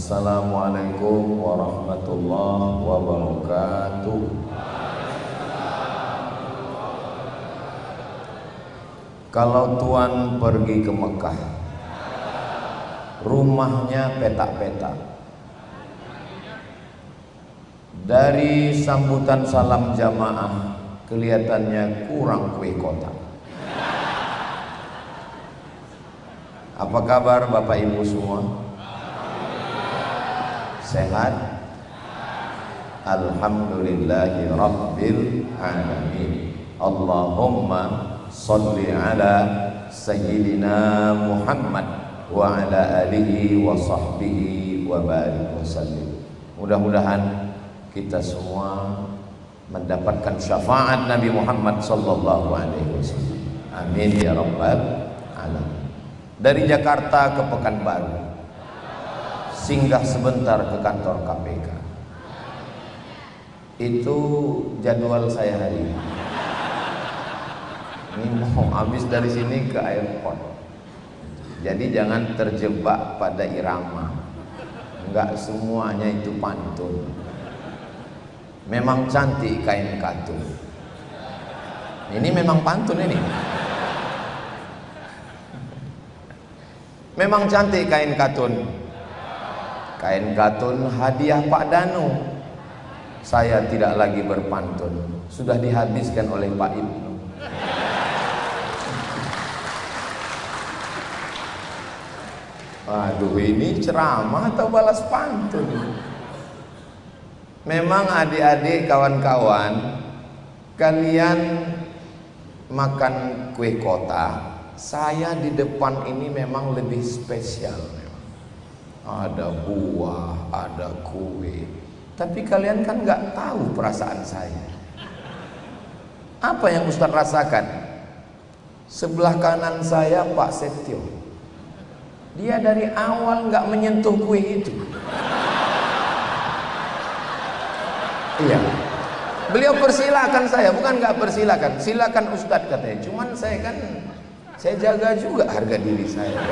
Assalamualaikum warahmatullahi wabarakatuh. Kalau Tuan pergi ke Mekah, rumahnya petak-petak. Dari sambutan salam jamaah kelihatannya kurang kue kotak. Apa kabar Bapak Ibu semua? Sehat? Alhamdulillahi Rabbil Alamin. Allahumma salli ala Sayyidina Muhammad wa ala alihi wa sahbihi wa barik wa sallim. Mudah-mudahan kita semua mendapatkan syafaat Nabi Muhammad sallallahu alaihi wasallam. Amin ya rabbal alamin. Dari Jakarta ke Pekanbaru, singgah sebentar ke kantor KPK. Itu jadwal saya hari ini. Ini mau habis dari sini ke airport. Jadi jangan terjebak pada irama. Enggak semuanya itu pantun. Memang cantik kain katun. Ini memang pantun ini. Memang cantik kain katun. Kain katun hadiah Pak Danu. Saya tidak lagi berpantun. Sudah dihabiskan oleh Pak Ibnu. Aduh, ini ceramah atau balas pantun? Memang adik-adik kawan-kawan, kalian makan kue kotak. Saya di depan ini memang lebih spesial. Ada buah, ada kue. Tapi kalian kan nggak tahu perasaan saya. Apa yang Ustadz rasakan? Sebelah kanan saya Pak Setio. Dia dari awal nggak menyentuh kue itu. Iya. Beliau persilakan saya, bukan nggak persilakan. Silakan Ustadz katanya. Cuman saya kan, saya jaga juga harga diri saya.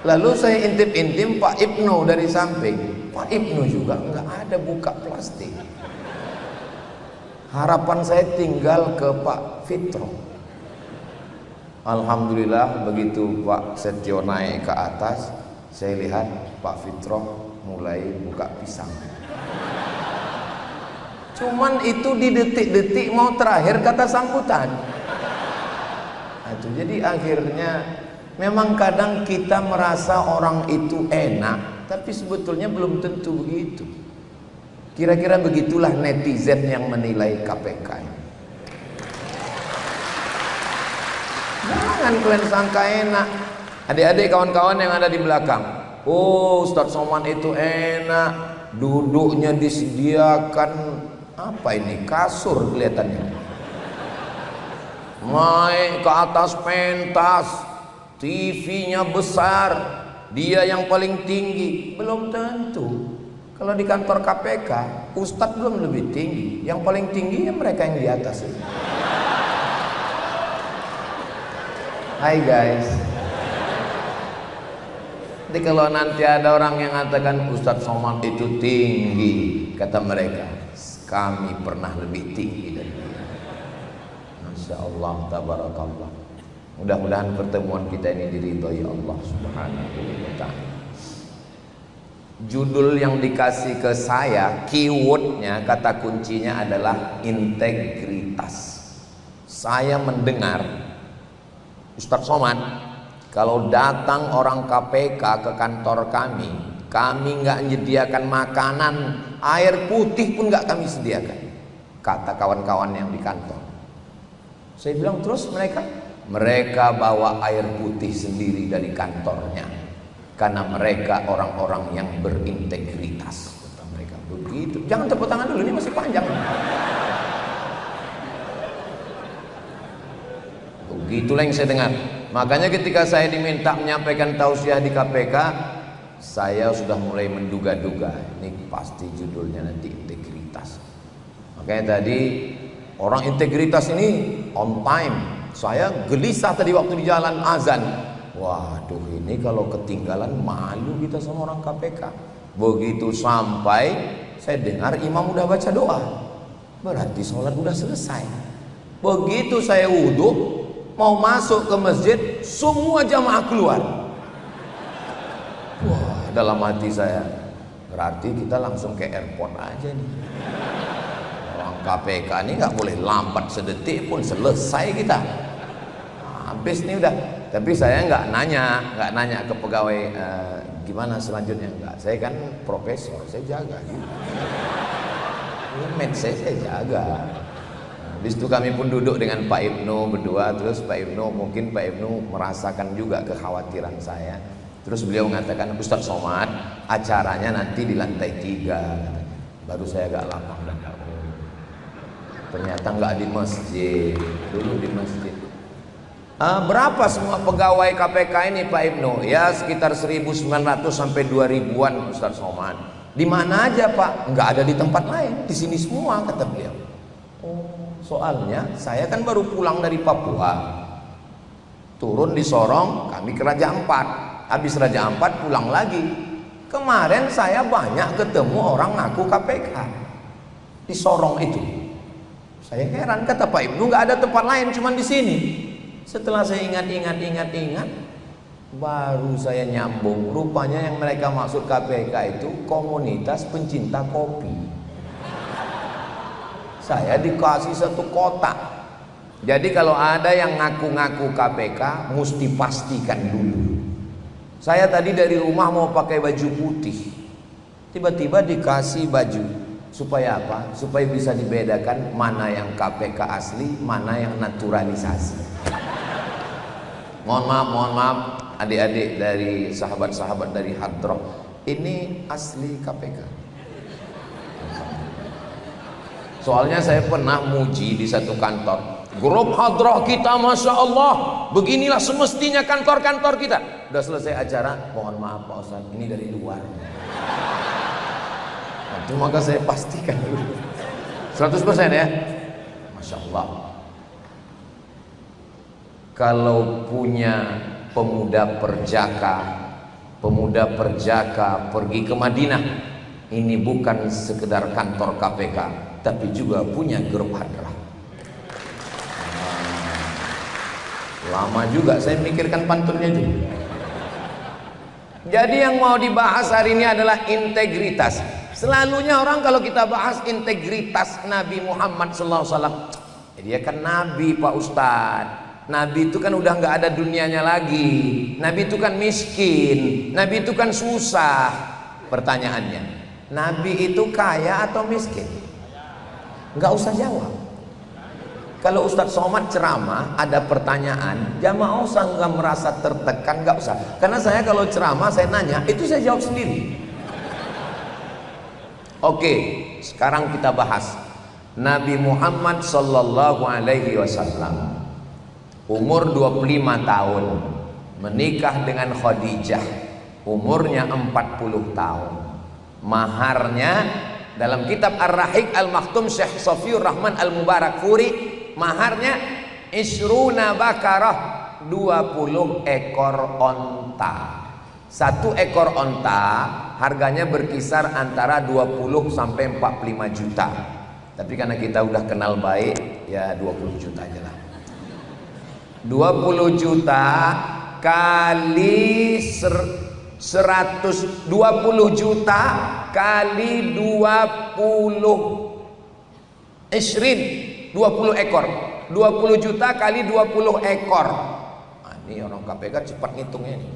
Lalu saya intip-intip Pak Ibnu dari samping. Pak Ibnu juga nggak ada buka plastik. Harapan saya tinggal ke Pak Fitro. Alhamdulillah begitu Pak Setio naik ke atas, saya lihat Pak Fitro mulai buka pisang. Cuman itu di detik-detik mau terakhir kata sambutan. Jadi akhirnya memang kadang kita merasa orang itu enak, tapi sebetulnya belum tentu begitu. Kira-kira begitulah netizen yang menilai KPK ini. Jangan kalian sangka enak. Adik-adik kawan-kawan yang ada di belakang, oh Ustadz Somad itu enak, duduknya disediakan apa ini, kasur kelihatannya, naik ke atas pentas, TV-nya besar, dia yang paling tinggi. Belum tentu. Kalau di kantor KPK, Ustadz belum lebih tinggi, yang paling tinggi ya mereka yang di atas itu. Hai guys. Jadi kalau nanti ada orang yang mengatakan Ustadz Somad itu tinggi, kata mereka, kami pernah lebih tinggi dari dia. Masya Allah, tabarakallah. Mudah-mudahan pertemuan kita ini diridhoi Allah Subhanahu wa ta'ala. Judul yang dikasih ke saya, keywordnya, kata kuncinya adalah integritas. Saya mendengar Ustadz Somad, kalau datang orang KPK ke kantor kami nggak menyediakan makanan, air putih pun nggak kami sediakan, kata kawan-kawan yang di kantor. Saya bilang, terus mereka bawa air putih sendiri dari kantornya, karena mereka orang-orang yang berintegritas, kata mereka begitu. Jangan tepuk tangan dulu, ini masih panjang. Begitulah yang saya dengar. Makanya ketika saya diminta menyampaikan tausiah di KPK, saya sudah mulai menduga-duga ini pasti judulnya nanti integritas. Makanya tadi orang integritas ini on time. Saya gelisah tadi waktu di jalan azan. Waduh, ini kalau ketinggalan malu kita sama orang KPK. Begitu sampai, saya dengar imam udah baca doa, berarti sholat udah selesai. Begitu saya wudhu mau masuk ke masjid, semua jamaah keluar. Wah, dalam hati saya, berarti kita langsung ke airport aja nih. Orang KPK ini nggak boleh lambat sedetik pun, selesai kita. Habis nih udah. Tapi saya nggak nanya ke pegawai gimana selanjutnya, enggak. Saya kan profesor, saya jaga gitu. Image saya jaga. Habis itu kami pun duduk dengan Pak Ibnu berdua, terus Pak Ibnu merasakan juga kekhawatiran saya. Terus beliau mengatakan, Ustadz Somad, acaranya nanti di lantai 3. Baru saya agak lapang dan ternyata nggak di masjid, dulu di masjid. Berapa semua pegawai KPK ini Pak Ibnu? Ya sekitar 1.900 sampai 2.000-an Ustadz Somad. Di mana aja Pak? Nggak ada di tempat lain, di sini semua, kata beliau. Oh, soalnya saya kan baru pulang dari Papua, turun di Sorong, kami ke Raja Ampat, habis Raja Ampat pulang lagi. Kemarin saya banyak ketemu orang ngaku KPK di Sorong itu. Saya heran, kata Pak Ibnu nggak ada tempat lain, cuma di sini. Setelah saya ingat, baru saya nyambung. Rupanya yang mereka maksud KPK itu komunitas pencinta kopi. Saya dikasih satu kotak. Jadi kalau ada yang ngaku-ngaku KPK, mesti pastikan dulu. Saya tadi dari rumah mau pakai baju putih, tiba-tiba dikasih baju. Supaya apa? Supaya bisa dibedakan mana yang KPK asli, mana yang naturalisasi. Mohon maaf adik-adik dari sahabat-sahabat dari Hadroh, ini asli KPK. Soalnya saya pernah muji di satu kantor, grup Hadroh kita Masya Allah, beginilah semestinya kantor-kantor kita. Udah selesai acara, mohon maaf Pak Ustaz, ini dari luar. Itu maka saya pastikan dulu 100% ya. Masya Allah. Kalau punya pemuda perjaka pergi ke Madinah, ini bukan sekedar kantor KPK, tapi juga punya grup Hadrah. Lama juga saya mikirkan pantunnya juga. Jadi yang mau dibahas hari ini adalah integritas. Selalunya orang kalau kita bahas integritas Nabi Muhammad SAW, dia kan Nabi Pak Ustadz. Nabi itu kan udah nggak ada dunianya lagi. Nabi itu kan miskin. Nabi itu kan susah. Pertanyaannya, Nabi itu kaya atau miskin? Nggak usah jawab. Kalau Ustadz Somad ceramah ada pertanyaan, jamaah usah nggak merasa tertekan, nggak usah. Karena saya kalau ceramah saya nanya, itu saya jawab sendiri. Oke, sekarang kita bahas Nabi Muhammad Sallallahu Alaihi Wasallam. Umur 25 tahun, menikah dengan Khadijah, umurnya 40 tahun. Maharnya dalam kitab Ar-Rahiq Al-Maktum Syekh Safiur Rahman Al-Mubarak Furi, maharnya isruna bakarah, 20 ekor onta. Satu ekor onta harganya berkisar antara 20 sampai 45 juta. Tapi karena kita udah kenal baik, ya 20 juta aja lah. 20 juta kali 120 juta kali 20 isrin, 20 ekor. 20 juta kali 20 ekor. Nah, ini orang KPK cepat ngitungnya nih.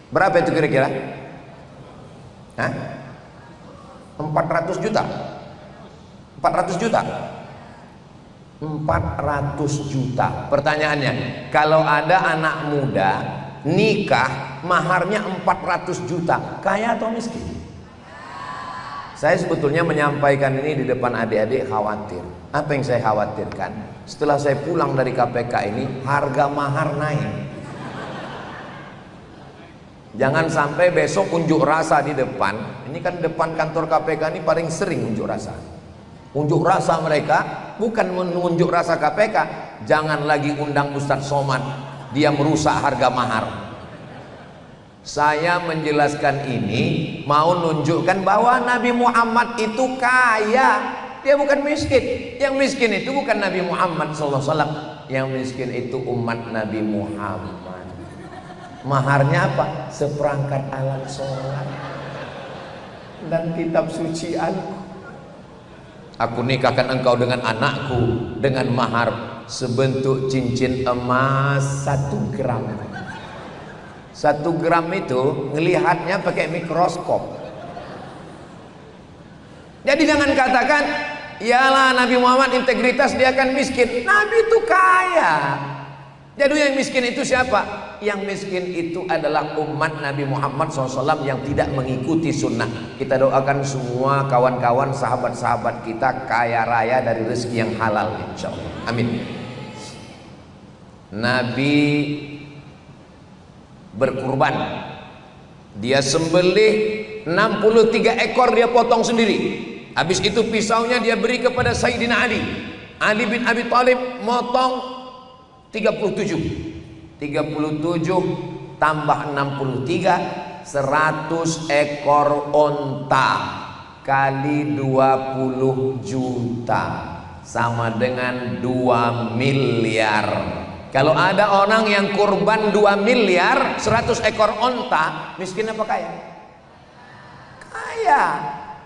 Berapa itu kira-kira? Hah? 400 juta. 400 juta. 400 juta. Pertanyaannya, kalau ada anak muda nikah maharnya 400 juta, kaya atau miskin? Saya sebetulnya menyampaikan ini di depan adik-adik khawatir. Apa yang saya khawatirkan? Setelah saya pulang dari KPK ini, harga mahar naik. Jangan sampai besok unjuk rasa di depan. Ini kan depan kantor KPK ini paling sering unjuk rasa. Unjuk rasa mereka bukan menunjuk rasa KPK. Jangan lagi undang Ustadz Somad, dia merusak harga mahar. Saya menjelaskan ini mau nunjukkan bahwa Nabi Muhammad itu kaya, dia bukan miskin. Yang miskin itu bukan Nabi Muhammad SAW, yang miskin itu umat Nabi Muhammad. Maharnya apa? Seperangkat alat sholat dan kitab suci Al-Quran. Aku nikahkan engkau dengan anakku dengan mahar sebentuk cincin emas 1 gram. 1 gram itu ngelihatnya pakai mikroskop. Jadi jangan katakan, iyalah Nabi Muhammad integritas dia akan miskin. Nabi itu kaya. Jadi yang miskin itu siapa? Yang miskin itu adalah umat Nabi Muhammad SAW yang tidak mengikuti sunnah. Kita doakan semua kawan-kawan, sahabat-sahabat kita kaya raya dari rezeki yang halal, insya Allah. Amin. Nabi berkurban, dia sembelih 63 ekor, dia potong sendiri. Habis itu pisaunya dia beri kepada Sayyidina Ali. Ali bin Abi Thalib motong 37 tambah 63, 100 ekor onta kali 20 juta sama dengan 2 miliar. Kalau ada orang yang kurban 2 miliar 100 ekor onta, miskin apa kaya? Kaya.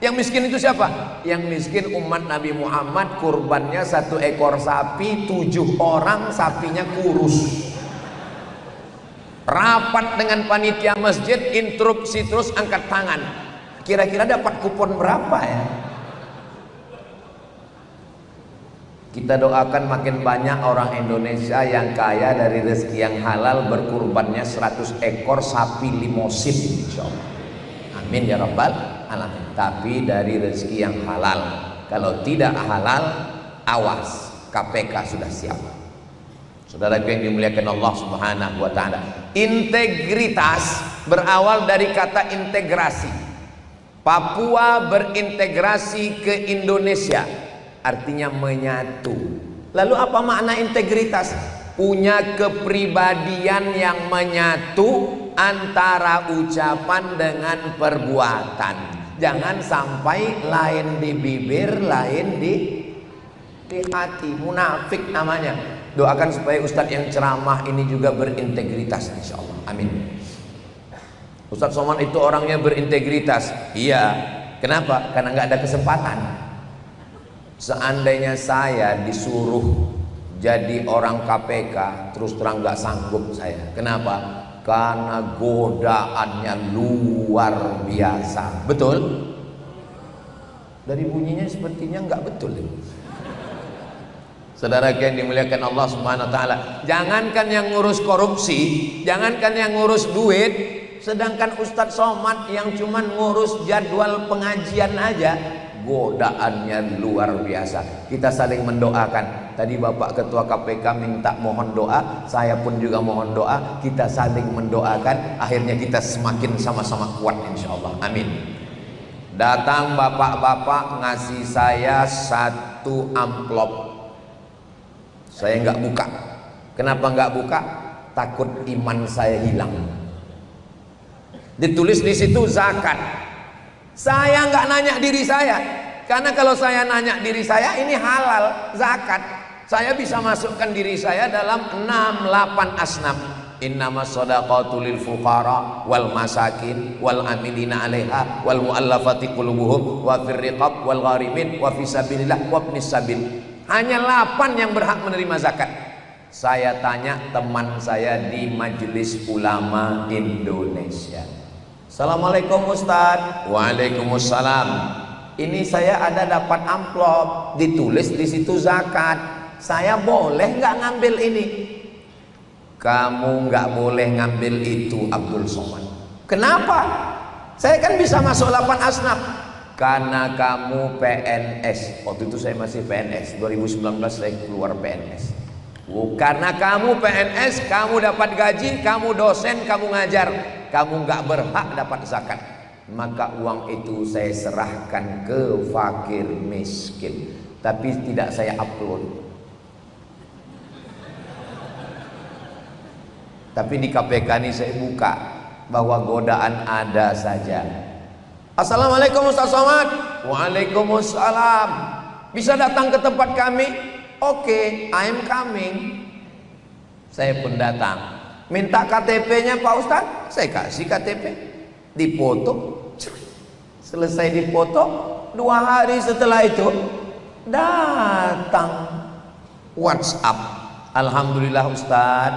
Yang miskin itu siapa? Yang miskin umat Nabi Muhammad, kurbannya 1 ekor sapi, 7 orang sapinya kurus. Rapat dengan panitia masjid, instruksi terus angkat tangan. Kira-kira dapat kupon berapa ya? Kita doakan makin banyak orang Indonesia yang kaya dari rezeki yang halal, berkurbannya 100 ekor sapi limosin, insya Allah. Amin ya rabbal alamin. Tapi dari rezeki yang halal. Kalau tidak halal, awas, KPK sudah siap. Saudaraku yang dimuliakan Allah Subhanahu wa ta'ala, integritas berawal dari kata integrasi. Papua berintegrasi ke Indonesia, artinya menyatu. Lalu apa makna integritas? Punya kepribadian yang menyatu antara ucapan dengan perbuatan. Jangan sampai lain di bibir, lain di hati. Munafik namanya. Doakan supaya Ustadz yang ceramah ini juga berintegritas, insya Allah. Amin. Ustadz Somad itu orangnya berintegritas. Iya. Kenapa? Karena nggak ada kesempatan. Seandainya saya disuruh jadi orang KPK, terus terang nggak sanggup saya. Kenapa? Karena godaannya luar biasa. Betul? Dari bunyinya sepertinya nggak betul. Saudara yang dimuliakan Allah Subhanahu wa ta'ala, jangankan yang ngurus korupsi, jangankan yang ngurus duit, sedangkan Ustadz Somad yang cuman ngurus jadwal pengajian aja, godaannya luar biasa. Kita saling mendoakan. Tadi Bapak Ketua KPK minta mohon doa, saya pun juga mohon doa. Kita saling mendoakan, akhirnya kita semakin sama-sama kuat, insya Allah. Amin. Datang bapak-bapak ngasih saya 1 amplop. Saya nggak buka. Kenapa nggak buka? Takut iman saya hilang. Ditulis di situ zakat. Saya nggak nanya diri saya, karena kalau saya nanya diri saya ini halal zakat. Saya bisa masukkan diri saya dalam 6-8 asnaf. Innamas shadaqatu lil fuqara wal masakin wal amilina 'alaiha wal mu'allafati qulubuhum wa fir riqab wal gharimin wa fi sabilillah wa ibnis sabil. Hanya 8 yang berhak menerima zakat. Saya tanya teman saya di Majelis Ulama Indonesia. Assalamualaikum Ustadz. Waalaikumsalam. Ini saya ada dapat amplop, ditulis di situ zakat. Saya boleh nggak ngambil ini? Kamu nggak boleh ngambil itu, Abdul Somad. Kenapa? Saya kan bisa masuk 8 asnaf. Karena kamu PNS. Waktu itu saya masih PNS. 2019 saya keluar PNS. Karena kamu PNS, kamu dapat gaji, kamu dosen, kamu ngajar, kamu nggak berhak dapat zakat. Maka uang itu saya serahkan ke fakir miskin, tapi tidak saya upload. Tapi di KPK ini saya buka bahwa godaan ada saja. Assalamualaikum Ustaz Somad. Waalaikumsalam. Bisa datang ke tempat kami? Oke, I'm coming. Saya pun datang. Minta KTP-nya Pak Ustaz, saya kasih KTP. Dipoto. Selesai dipoto, 2 hari setelah itu datang WhatsApp. Alhamdulillah Ustaz,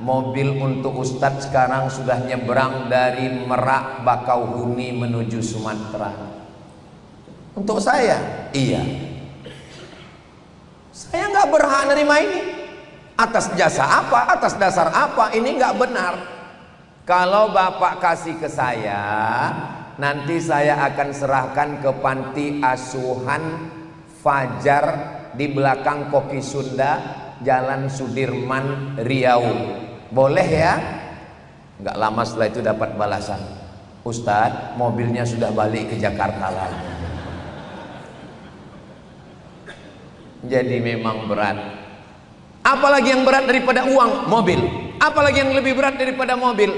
mobil untuk Ustadz sekarang sudah nyebrang dari Merak Bakauheni menuju Sumatera. Untuk saya, iya. Saya nggak berhak nerima ini. Atas jasa apa? Atas dasar apa? Ini nggak benar. Kalau Bapak kasih ke saya, nanti saya akan serahkan ke panti asuhan Fajar di belakang Kopi Sunda, Jalan Sudirman, Riau. Boleh ya? Nggak lama setelah itu dapat balasan, Ustadz, mobilnya sudah balik ke Jakarta lagi. Jadi memang berat. Apalagi yang berat daripada uang? Mobil. Apalagi yang lebih berat daripada mobil?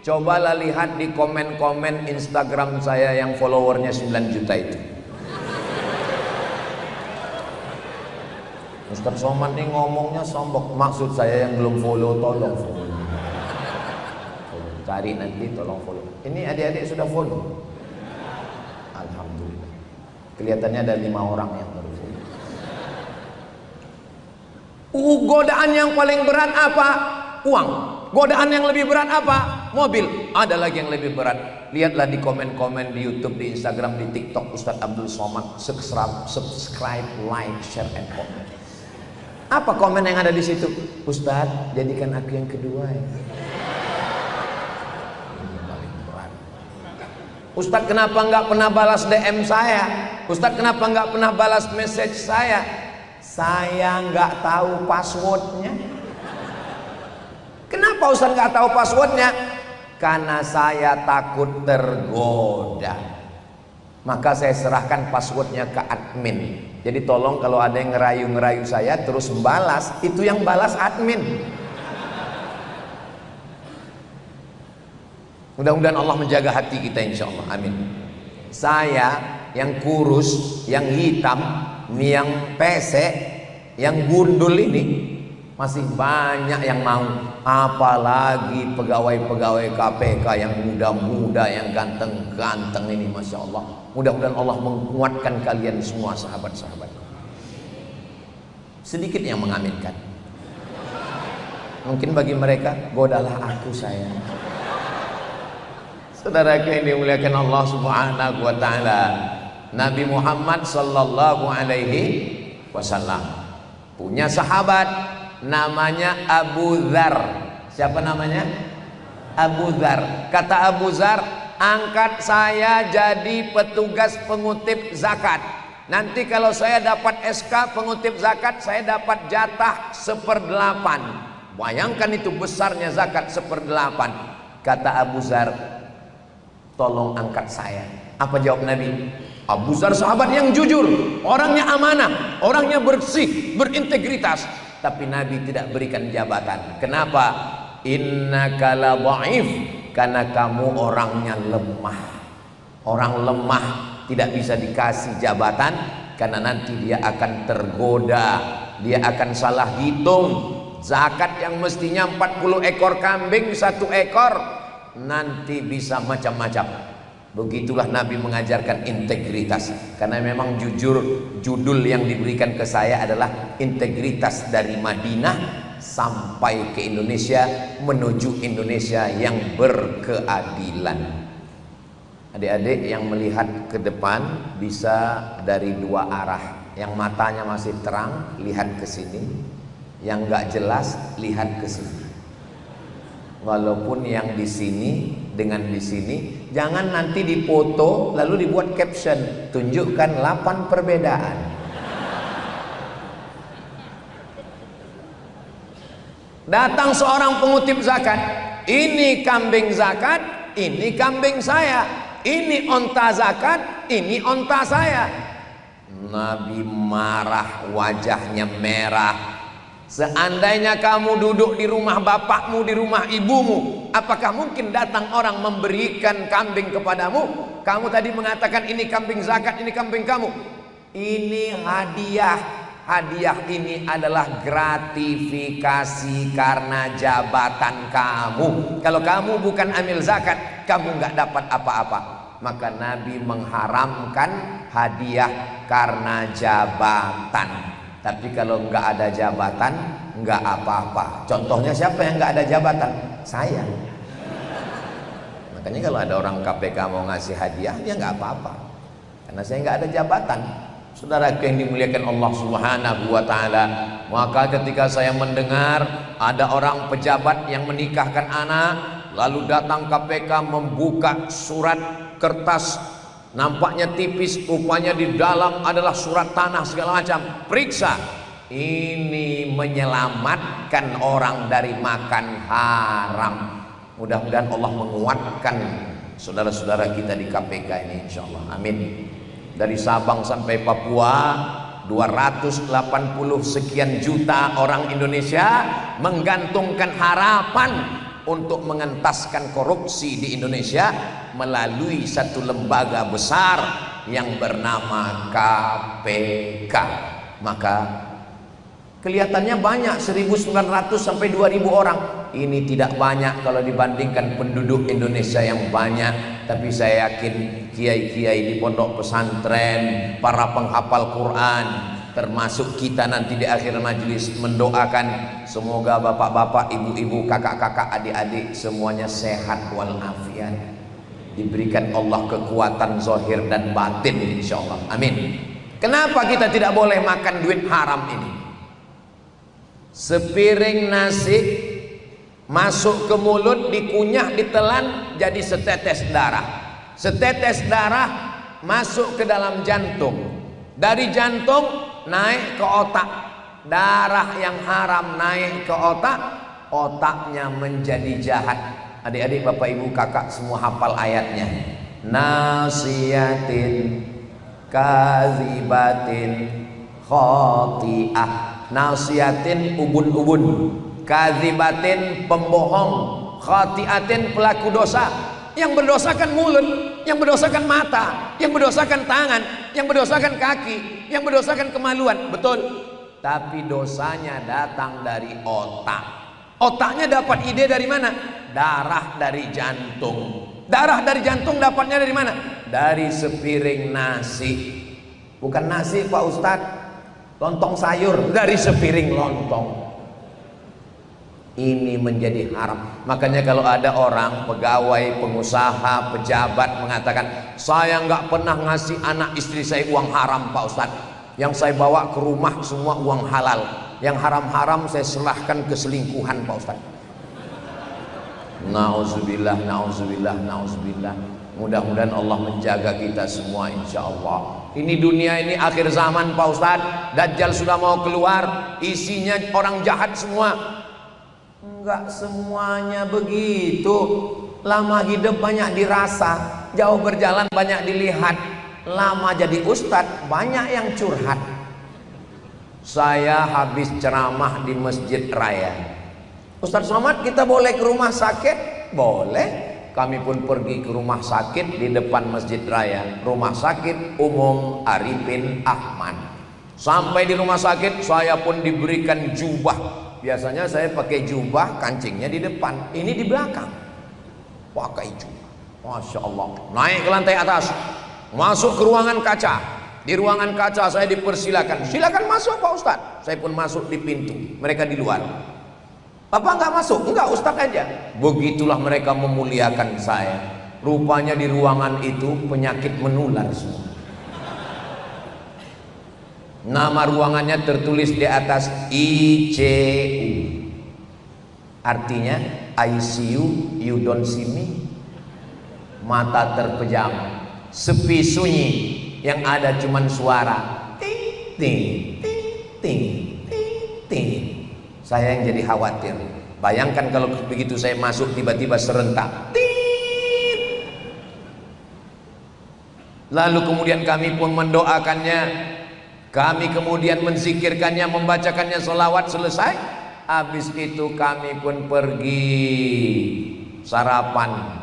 Cobalah lihat di komen-komen Instagram saya yang followernya 9 juta itu. Ustaz Somad nih ngomongnya sombong. Maksud saya yang belum follow, tolong follow. Cari nanti, tolong follow. Ini adik-adik sudah follow. Alhamdulillah. Kelihatannya ada 5 orang yang baru follow. Godaan yang paling berat apa? Uang. Godaan yang lebih berat apa? Mobil. Ada lagi yang lebih berat. Lihatlah di komen-komen di YouTube, di Instagram, di TikTok Ustadz Abdul Somad. Subscribe, like, share, and comment. Apa komen yang ada di situ? Ustadz, jadikan aku yang kedua ya. Ini paling berat. Ustadz, kenapa nggak pernah balas DM saya? Ustadz, kenapa nggak pernah balas message saya? Saya nggak tahu passwordnya. Kenapa Ustaz nggak tahu passwordnya? Karena saya takut tergoda. Maka saya serahkan passwordnya ke admin. Jadi tolong kalau ada yang ngerayu-ngerayu saya terus membalas, itu yang balas admin. Mudah-mudahan Allah menjaga hati kita insya Allah. Amin. Saya yang kurus, yang hitam, yang pesek, yang gundul ini masih banyak yang mau. Apalagi pegawai-pegawai KPK yang muda-muda, yang ganteng-ganteng ini, Masya Allah. Mudah-mudahan Allah menguatkan kalian semua sahabat-sahabat. Sedikit yang mengaminkan. Mungkin bagi mereka, godalah aku sayang. Saudara yang dimuliakan Allah Subhanahu wa Ta'ala, Nabi Muhammad sallallahu alaihi wasallam punya sahabat namanya Abu Dzar. Siapa namanya? Abu Dzar. Kata Abu Dzar, angkat saya jadi petugas pengutip zakat. Nanti kalau saya dapat SK pengutip zakat, saya dapat jatah 1/8. Bayangkan itu besarnya zakat 1/8. Kata Abu Dzar, tolong angkat saya. Apa jawab Nabi? Abu Dzar sahabat yang jujur, orangnya amanah, orangnya bersih, berintegritas. Tapi Nabi tidak berikan jabatan. Kenapa? Innaka la dhaif, karena kamu orangnya lemah. Orang lemah tidak bisa dikasih jabatan, karena nanti dia akan tergoda, dia akan salah hitung. Zakat yang mestinya 40 ekor kambing 1 ekor, nanti bisa macam-macam. Begitulah Nabi mengajarkan integritas. Karena memang jujur, judul yang diberikan ke saya adalah integritas dari Madinah sampai ke Indonesia, menuju Indonesia yang berkeadilan. Adik-adik yang melihat ke depan bisa dari 2 arah. Yang matanya masih terang, lihat ke sini. Yang nggak jelas, lihat ke sini. Walaupun yang di sini dengan di sini, jangan nanti dipoto lalu dibuat caption, tunjukkan 8 perbedaan. Datang seorang pengutip zakat, ini kambing zakat, ini kambing saya, ini onta zakat, ini onta saya. Nabi marah, wajahnya merah. Seandainya kamu duduk di rumah bapakmu, di rumah ibumu, apakah mungkin datang orang memberikan kambing kepadamu? Kamu tadi mengatakan ini kambing zakat, ini kambing kamu. Ini hadiah. Hadiah ini adalah gratifikasi karena jabatan kamu. Kalau kamu bukan amil zakat, kamu nggak dapat apa-apa. Maka Nabi mengharamkan hadiah karena jabatan. Tapi kalau nggak ada jabatan, nggak apa-apa. Contohnya siapa yang nggak ada jabatan? Saya. Makanya kalau ada orang KPK mau ngasih hadiah, ya nggak apa-apa. Karena saya nggak ada jabatan. Saudara yang dimuliakan Allah Subhanahu wa Ta'ala, maka ketika saya mendengar ada orang pejabat yang menikahkan anak, lalu datang KPK membuka surat kertas, nampaknya tipis, rupanya di dalam adalah surat tanah segala macam. Periksa, ini menyelamatkan orang dari makan haram. Mudah-mudahan Allah menguatkan saudara-saudara kita di KPK ini, insya Allah. Amin. Dari Sabang sampai Papua, 280 sekian juta orang Indonesia menggantungkan harapan untuk mengentaskan korupsi di Indonesia melalui satu lembaga besar yang bernama KPK. Maka kelihatannya banyak, 1.900 sampai 2.000 orang. Ini tidak banyak kalau dibandingkan penduduk Indonesia yang banyak. Tapi saya yakin kiai-kiai di pondok pesantren, para penghafal Quran, termasuk kita nanti di akhir majelis mendoakan semoga bapak-bapak, ibu-ibu, kakak-kakak, adik-adik semuanya sehat walafiat, diberikan Allah kekuatan zahir dan batin, insyaallah. Amin. Kenapa kita tidak boleh makan duit haram ini? Sepiring nasi masuk ke mulut, dikunyah, ditelan, jadi setetes darah. Setetes darah masuk ke dalam jantung, dari jantung naik ke otak. Darah yang haram naik ke otak, otaknya menjadi jahat. Adik-adik, bapak, ibu, kakak semua hafal ayatnya. Nasiyatin kazibatin khati'ah. Nasiyatin ubun-ubun, kazibatin pembohong, khati'atin pelaku dosa. Yang berdosakan mulut, yang berdosakan mata, yang berdosakan tangan, yang berdosakan kaki, yang berdosakan kemaluan. Betul. Tapi dosanya datang dari otak. Otaknya dapat ide dari mana? Darah dari jantung. Darah dari jantung dapatnya dari mana? Dari sepiring nasi. Bukan nasi Pak Ustadz, lontong sayur, dari sepiring lontong. Ini menjadi haram. Makanya kalau ada orang, pegawai, pengusaha, pejabat mengatakan, saya nggak pernah ngasih anak istri saya uang haram Pak Ustadz, yang saya bawa ke rumah semua uang halal, yang haram-haram saya serahkan ke selingkuhan Pak Ustadz. Nauzubillah, nauzubillah, nauzubillah. Mudah-mudahan Allah menjaga kita semua, insya Allah. Ini dunia ini akhir zaman Pak Ustadz. Dajjal sudah mau keluar, isinya orang jahat semua. Enggak semuanya begitu. Lama hidup banyak dirasa, jauh berjalan banyak dilihat. Lama jadi ustadz banyak yang curhat. Saya habis ceramah di Masjid Raya. Ustadz Somad, kita boleh ke rumah sakit? Boleh. Kami pun pergi ke rumah sakit di depan Masjid Raya, Rumah Sakit Umum Arifin Ahmad. Sampai di rumah sakit saya pun diberikan jubah. Biasanya saya pakai jubah, kancingnya di depan, ini di belakang. Pakai jubah, Masya Allah. Naik ke lantai atas, masuk ke ruangan kaca. Di ruangan kaca saya dipersilakan, silakan masuk Pak Ustadz. Saya pun masuk di pintu, mereka di luar. Bapak nggak masuk? Enggak, Ustadz aja. Begitulah mereka memuliakan saya. Rupanya di ruangan itu penyakit menular semua. Nama ruangannya tertulis di atas ICU. Artinya ICU, you don't see me. Mata terpejam, sepi sunyi, yang ada cuman suara ting ting ting ting ting ting. Saya yang jadi khawatir. Bayangkan kalau begitu saya masuk tiba-tiba serentak ting. Lalu kemudian kami pun mendoakannya. Kami kemudian menzikirkannya, membacakannya selawat, selesai. Habis itu kami pun pergi sarapan.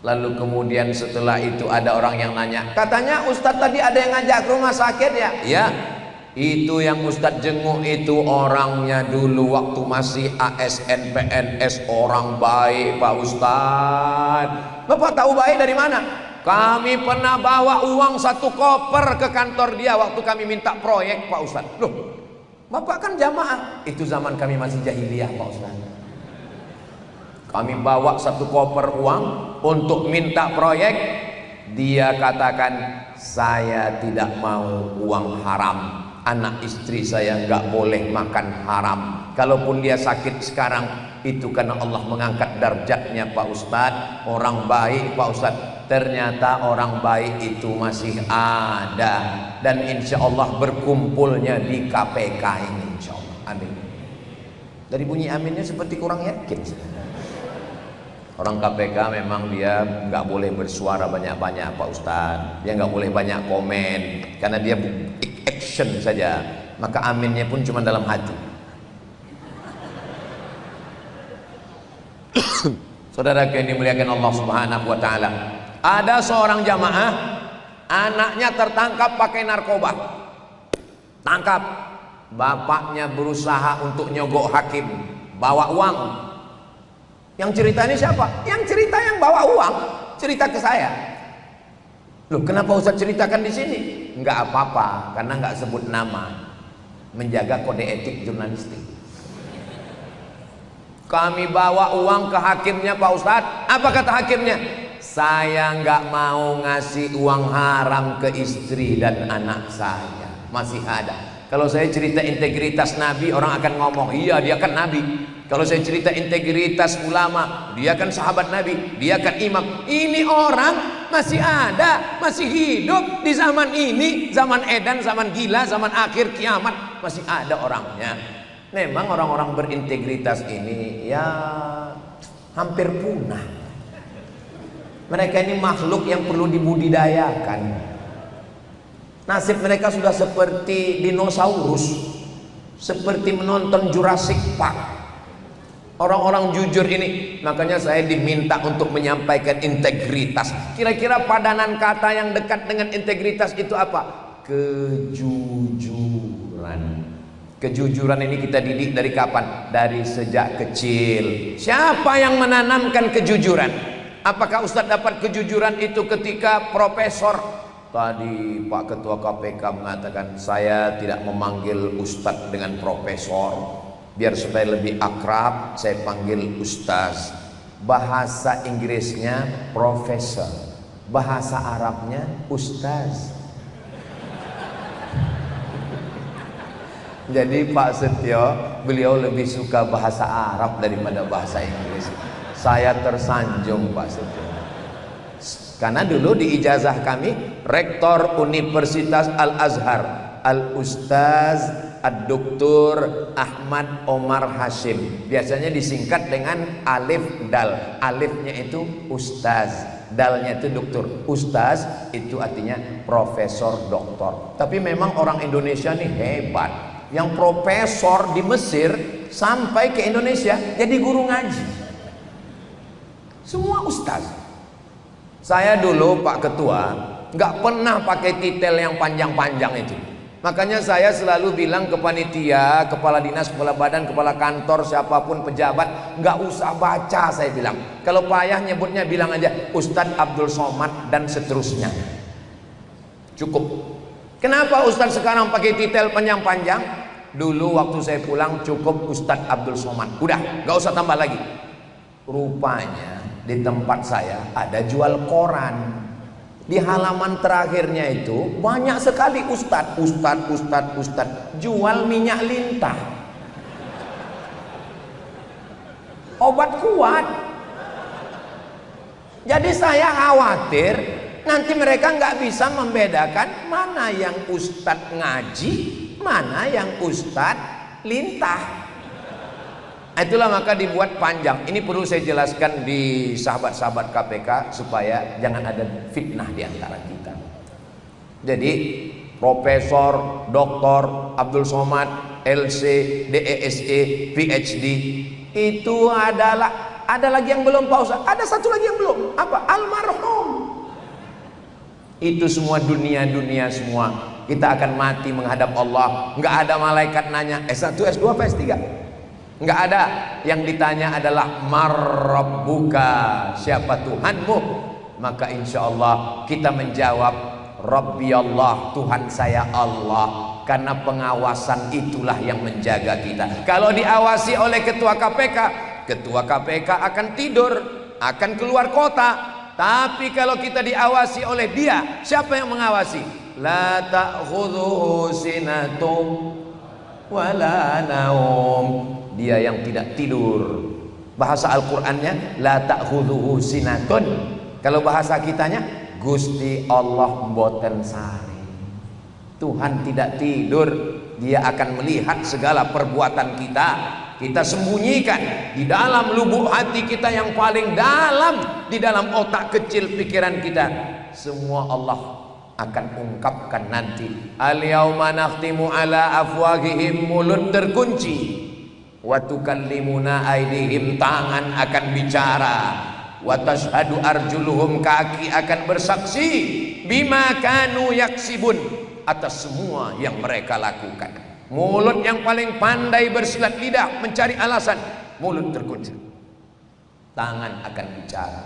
Lalu kemudian setelah itu ada orang yang nanya, katanya Ustadz tadi ada yang ngajak ke rumah sakit ya? Ya, itu yang Ustadz jenguk itu orangnya dulu waktu masih ASN PNS, orang baik Pak Ustadz. Bapak tahu baik dari mana? Kami pernah bawa uang 1 koper ke kantor dia waktu kami minta proyek Pak Ustadz. Loh, Bapak kan jamaah. Itu zaman kami masih jahiliyah Pak Ustadz. Kami bawa 1 koper uang untuk minta proyek. Dia katakan, saya tidak mau uang haram. Anak istri saya nggak boleh makan haram. Kalaupun dia sakit sekarang, itu karena Allah mengangkat darjatnya Pak Ustadz. Orang baik Pak Ustadz. Ternyata orang baik itu masih ada. Dan insya Allah berkumpulnya di KPK ini, insya Allah. Amin. Dari bunyi aminnya seperti kurang yakin. Orang KPK memang dia nggak boleh bersuara banyak-banyak Pak Ustadz. Dia nggak boleh banyak komen karena dia action saja. Maka aminnya pun cuma dalam hati. Saudara yang dimuliakan Allah Subhanahu wa taala, ada seorang jamaah anaknya tertangkap pakai narkoba. Tangkap. Bapaknya berusaha untuk nyogok hakim, bawa uang. Yang cerita ini siapa? Yang cerita yang bawa uang, cerita ke saya. Loh, kenapa Ustaz ceritakan di sini? Enggak apa-apa, karena enggak sebut nama. Menjaga kode etik jurnalistik. Kami bawa uang ke hakimnya Pak Ustaz. Apa kata hakimnya? Saya enggak mau ngasih uang haram ke istri dan anak saya. Masih ada. Kalau saya cerita integritas Nabi, orang akan ngomong, iya dia kan Nabi. Kalau saya cerita integritas ulama, dia kan sahabat Nabi, dia kan imam. Ini orang masih ada, masih hidup di zaman ini, zaman edan, zaman gila, zaman akhir kiamat, masih ada orangnya. Memang orang-orang berintegritas ini ya hampir punah. Mereka ini makhluk yang perlu dibudidayakan. Nasib mereka sudah seperti dinosaurus, seperti menonton Jurassic Park. Orang-orang jujur ini, makanya saya diminta untuk menyampaikan integritas. Kira-kira padanan kata yang dekat dengan integritas itu apa? Kejujuran. Kejujuran ini kita didik dari kapan? Dari sejak kecil. Siapa yang menanamkan kejujuran? Apakah Ustadz dapat kejujuran itu ketika profesor? Tadi Pak Ketua KPK mengatakan saya tidak memanggil Ustadz dengan profesor. Biar supaya lebih akrab, saya panggil Ustaz. Bahasa Inggrisnya profesor, bahasa Arabnya Ustaz. Jadi Pak Setio, beliau lebih suka bahasa Arab daripada bahasa Inggris. Saya tersanjung Pak Setio. Karena dulu di ijazah kami, Rektor Universitas Al-Azhar, Al-Ustaz Ad-Doktor Ahmad Omar Hashim, biasanya disingkat dengan alif dal. Alifnya itu Ustaz, dalnya itu doktor. Ustaz itu artinya profesor doktor. Tapi memang orang Indonesia nih hebat. Yang profesor di Mesir sampai ke Indonesia jadi guru ngaji. Semua ustaz. Saya dulu Pak Ketua nggak pernah pakai titel yang panjang-panjang itu. Makanya saya selalu bilang ke panitia, kepala dinas, kepala badan, kepala kantor, siapapun pejabat, nggak usah baca, saya bilang. Kalau payah nyebutnya bilang aja Ustadz Abdul Somad dan seterusnya. Cukup. Kenapa Ustadz sekarang pakai titel panjang-panjang? Dulu waktu saya pulang cukup Ustadz Abdul Somad. Udah, nggak usah tambah lagi. Rupanya di tempat saya ada jual koran. Di halaman terakhirnya itu banyak sekali ustadz jual minyak lintah, obat kuat. Jadi saya khawatir nanti mereka nggak bisa membedakan mana yang ustadz ngaji, mana yang ustadz lintah. Itulah maka dibuat panjang. Ini perlu saya jelaskan di sahabat-sahabat KPK supaya jangan ada fitnah di antara kita. Jadi Profesor, Doktor Abdul Somad, LC, DESE, PhD. Itu adalah, ada lagi yang belum Pak Ustaz, ada satu lagi yang belum, apa? Almarhum. Itu semua dunia-dunia semua. Kita akan mati menghadap Allah. Nggak ada malaikat nanya S1, S2, apa S3. Nggak ada. Yang ditanya adalah marrabbuka, siapa Tuhanmu. Maka insya Allah kita menjawab Rabbi Allah, Tuhan saya Allah. Karena pengawasan itulah yang menjaga kita. Kalau diawasi oleh ketua KPK, ketua KPK akan tidur, akan keluar kota. Tapi kalau kita diawasi oleh dia, siapa yang mengawasi? La ta'khudhuhu sinatum wala naum. Dia yang tidak tidur. Bahasa Al-Qur'annya la ta'khudhuhu sinatun. Kalau bahasa kitanya Gusti Allah mboten sari. Tuhan tidak tidur, dia akan melihat segala perbuatan kita. Kita sembunyikan di dalam lubuk hati kita yang paling dalam, di dalam otak kecil pikiran kita. Semua Allah akan ungkapkan nanti. Al-yauma nakhtimu ala afwahihim, mulut terkunci. Wa tukallimuna aydihim, tangan akan bicara. Wa tashhadu arjuluhum, kaki akan bersaksi. Bima kanu yaksibun, atas semua yang mereka lakukan. Mulut yang paling pandai bersilat lidah mencari alasan, mulut terkunci. Tangan akan bicara.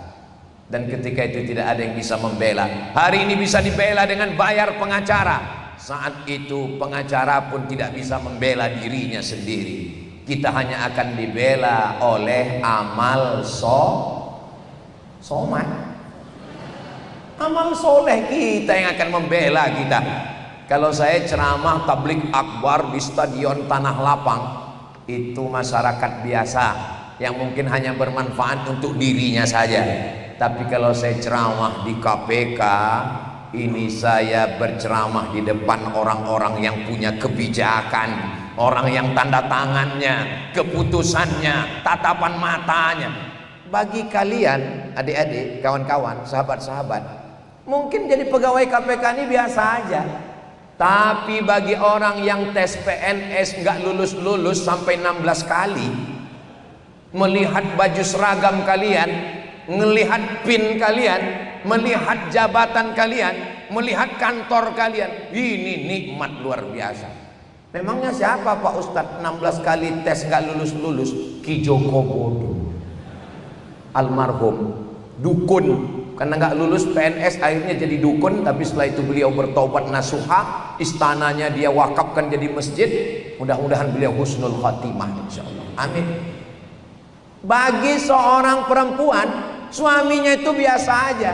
Dan ketika itu tidak ada yang bisa membela. Hari ini bisa dibela dengan bayar pengacara. Saat itu pengacara pun tidak bisa membela dirinya sendiri. Kita hanya akan dibela oleh amal somat. Amal soleh kita yang akan membela kita. Kalau saya ceramah tablik akbar di stadion Tanah Lapang, itu masyarakat biasa yang mungkin hanya bermanfaat untuk dirinya saja. Tapi kalau saya ceramah di KPK, ini saya berceramah di depan orang-orang yang punya kebijakan, orang yang tanda tangannya, keputusannya, tatapan matanya. Bagi kalian, adik-adik, kawan-kawan, sahabat-sahabat, mungkin jadi pegawai KPK ini biasa aja. Tapi bagi orang yang tes PNS nggak lulus-lulus sampai 16 kali, melihat baju seragam kalian, melihat PIN kalian, melihat jabatan kalian, melihat kantor kalian, ini nikmat luar biasa. Memangnya siapa Pak Ustadz 16 kali tes nggak lulus-lulus? Ki Joko Bodo, almarhum, dukun. Karena nggak lulus PNS akhirnya jadi dukun, tapi setelah itu beliau bertaubat nasuha, istananya dia wakafkan jadi masjid. Mudah-mudahan beliau husnul khatimah insyaallah. Amin. Bagi seorang perempuan, suaminya itu biasa aja.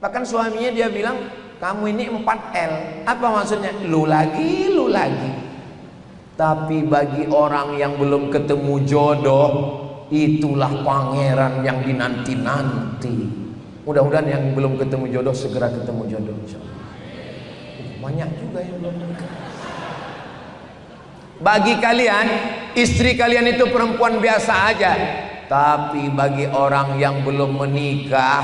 Bahkan suaminya dia bilang, kamu ini 4L. Apa maksudnya? Lu lagi, lu lagi. Tapi bagi orang yang belum ketemu jodoh, itulah pangeran yang dinanti-nanti. Mudah-mudahan yang belum ketemu jodoh segera ketemu jodoh insyaallah. Banyak juga yang belum menikah. Bagi kalian, istri kalian itu perempuan biasa aja. Tapi bagi orang yang belum menikah,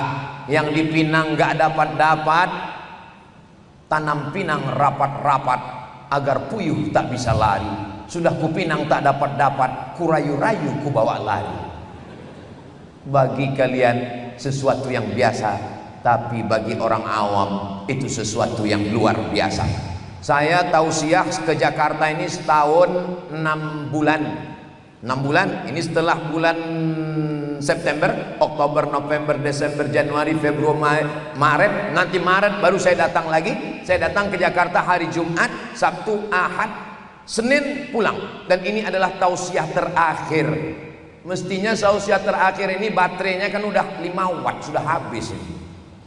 yang dipinang gak dapat-dapat, tanam pinang rapat-rapat agar puyuh tak bisa lari. Sudah kupinang tak dapat-dapat, kurayu-rayu ku bawa lari. Bagi kalian sesuatu yang biasa, tapi bagi orang awam itu sesuatu yang luar biasa. Saya tausiah ke Jakarta ini setahun 6 bulan. 6 bulan, ini setelah bulan September, Oktober, November, Desember, Januari, Februari, Maret. Nanti Maret baru saya datang lagi. Saya datang ke Jakarta hari Jumat, Sabtu, Ahad, Senin pulang. Dan ini adalah tausiah terakhir. Mestinya tausiah terakhir ini baterainya kan udah 5 watt, sudah habis ini.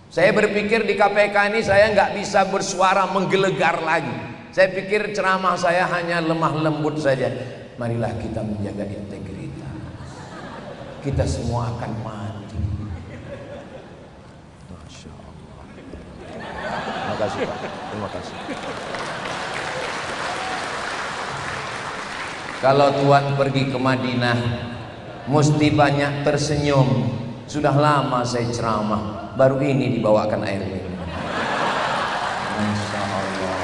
Saya berpikir di KPK ini saya nggak bisa bersuara menggelegar lagi. Saya pikir ceramah saya hanya lemah lembut saja. Marilah kita menjaga integritas. Kita semua akan mati. Masya Allah. Terima kasih Pak. Terima kasih. Kalau Tuhan pergi ke Madinah, mesti banyak tersenyum. Sudah lama saya ceramah, baru ini dibawakan air minum. Masya Allah.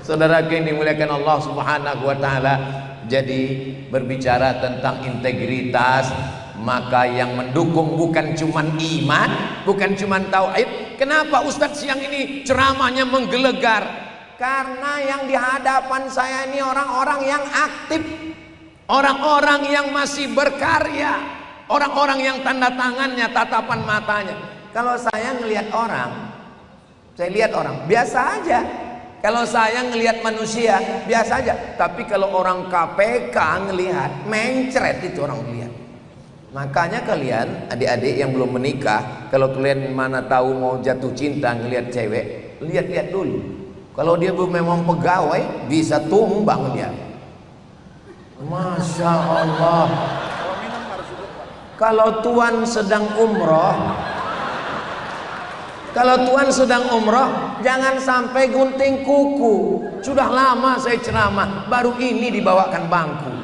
Saudara yang dimuliakan Allah Subhanahu wa taala, jadi berbicara tentang integritas, maka yang mendukung bukan cuman iman, bukan cuman tauhid. Kenapa Ustadz siang ini ceramahnya menggelegar? Karena yang di hadapan saya ini orang-orang yang aktif, orang-orang yang masih berkarya, orang-orang yang tanda tangannya, tatapan matanya. Kalau saya ngelihat orang, saya lihat orang biasa aja. Kalau saya ngelihat manusia biasa aja. Tapi kalau orang KPK ngelihat, mencret itu orang lihat. Makanya kalian adik-adik yang belum menikah, kalau kalian mana tahu mau jatuh cinta ngelihat cewek, lihat-lihat dulu. Kalau dia memang pegawai, bisa tumbang dia. Masya Allah. Kalau Tuhan sedang umroh, jangan sampai gunting kuku. Sudah lama saya ceramah, baru ini dibawakan bangku.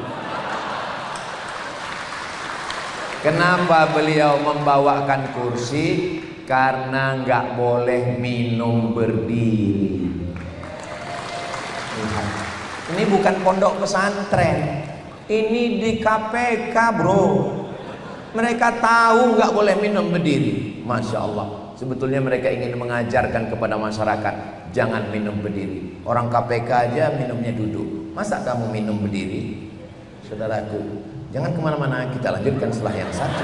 Kenapa beliau membawakan kursi? Karena nggak boleh minum berdiri. Ini bukan pondok pesantren, ini di KPK bro. Mereka tahu nggak boleh minum berdiri. Masya Allah. Sebetulnya mereka ingin mengajarkan kepada masyarakat, jangan minum berdiri. Orang KPK aja minumnya duduk, masa kamu minum berdiri? Saudaraku, jangan kemana-mana, kita lanjutkan setelah yang satu.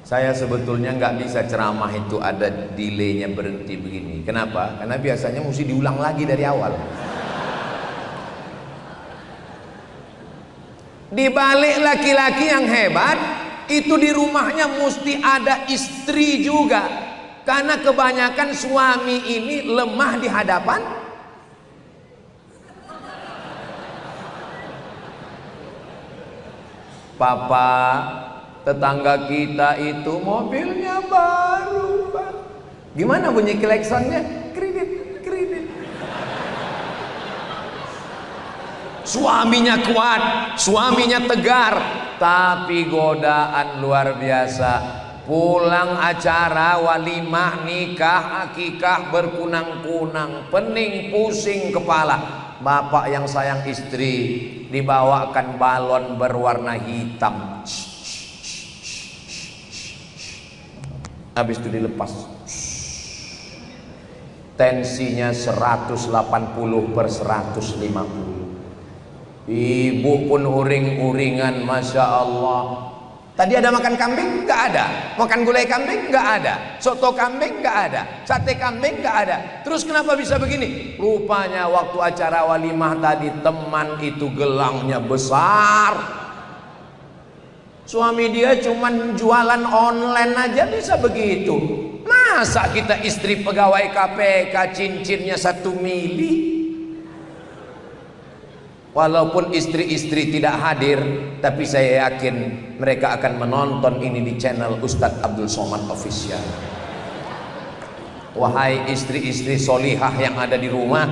Saya sebetulnya nggak bisa ceramah itu ada delaynya berhenti begini. Kenapa? Karena biasanya mesti diulang lagi dari awal. Di balik laki-laki yang hebat, itu di rumahnya mesti ada istri juga. Karena kebanyakan suami ini lemah di hadapan papa. Tetangga kita itu mobilnya baru, Pak. Gimana bunyi klaksonnya? Kredit, kredit. Suaminya kuat, suaminya tegar, tapi godaan luar biasa. Pulang acara walimah, nikah, akikah berkunang-kunang, pening pusing kepala. Bapak yang sayang istri dibawakan balon berwarna hitam. Habis itu dilepas, tensinya 180/150. Ibu pun uring-uringan, Masya Allah. Tadi ada makan kambing? Nggak ada. Makan gulai kambing? Nggak ada. Soto kambing? Nggak ada. Sate kambing? Nggak ada. Terus kenapa bisa begini? Rupanya waktu acara walimah tadi, teman itu gelangnya besar. Suami dia cuman jualan online aja bisa begitu. Masa kita istri pegawai KPK cincinnya 1 mili? Walaupun istri-istri tidak hadir, tapi saya yakin mereka akan menonton ini di channel Ustadz Abdul Somad Official. Wahai istri-istri solihah yang ada di rumah,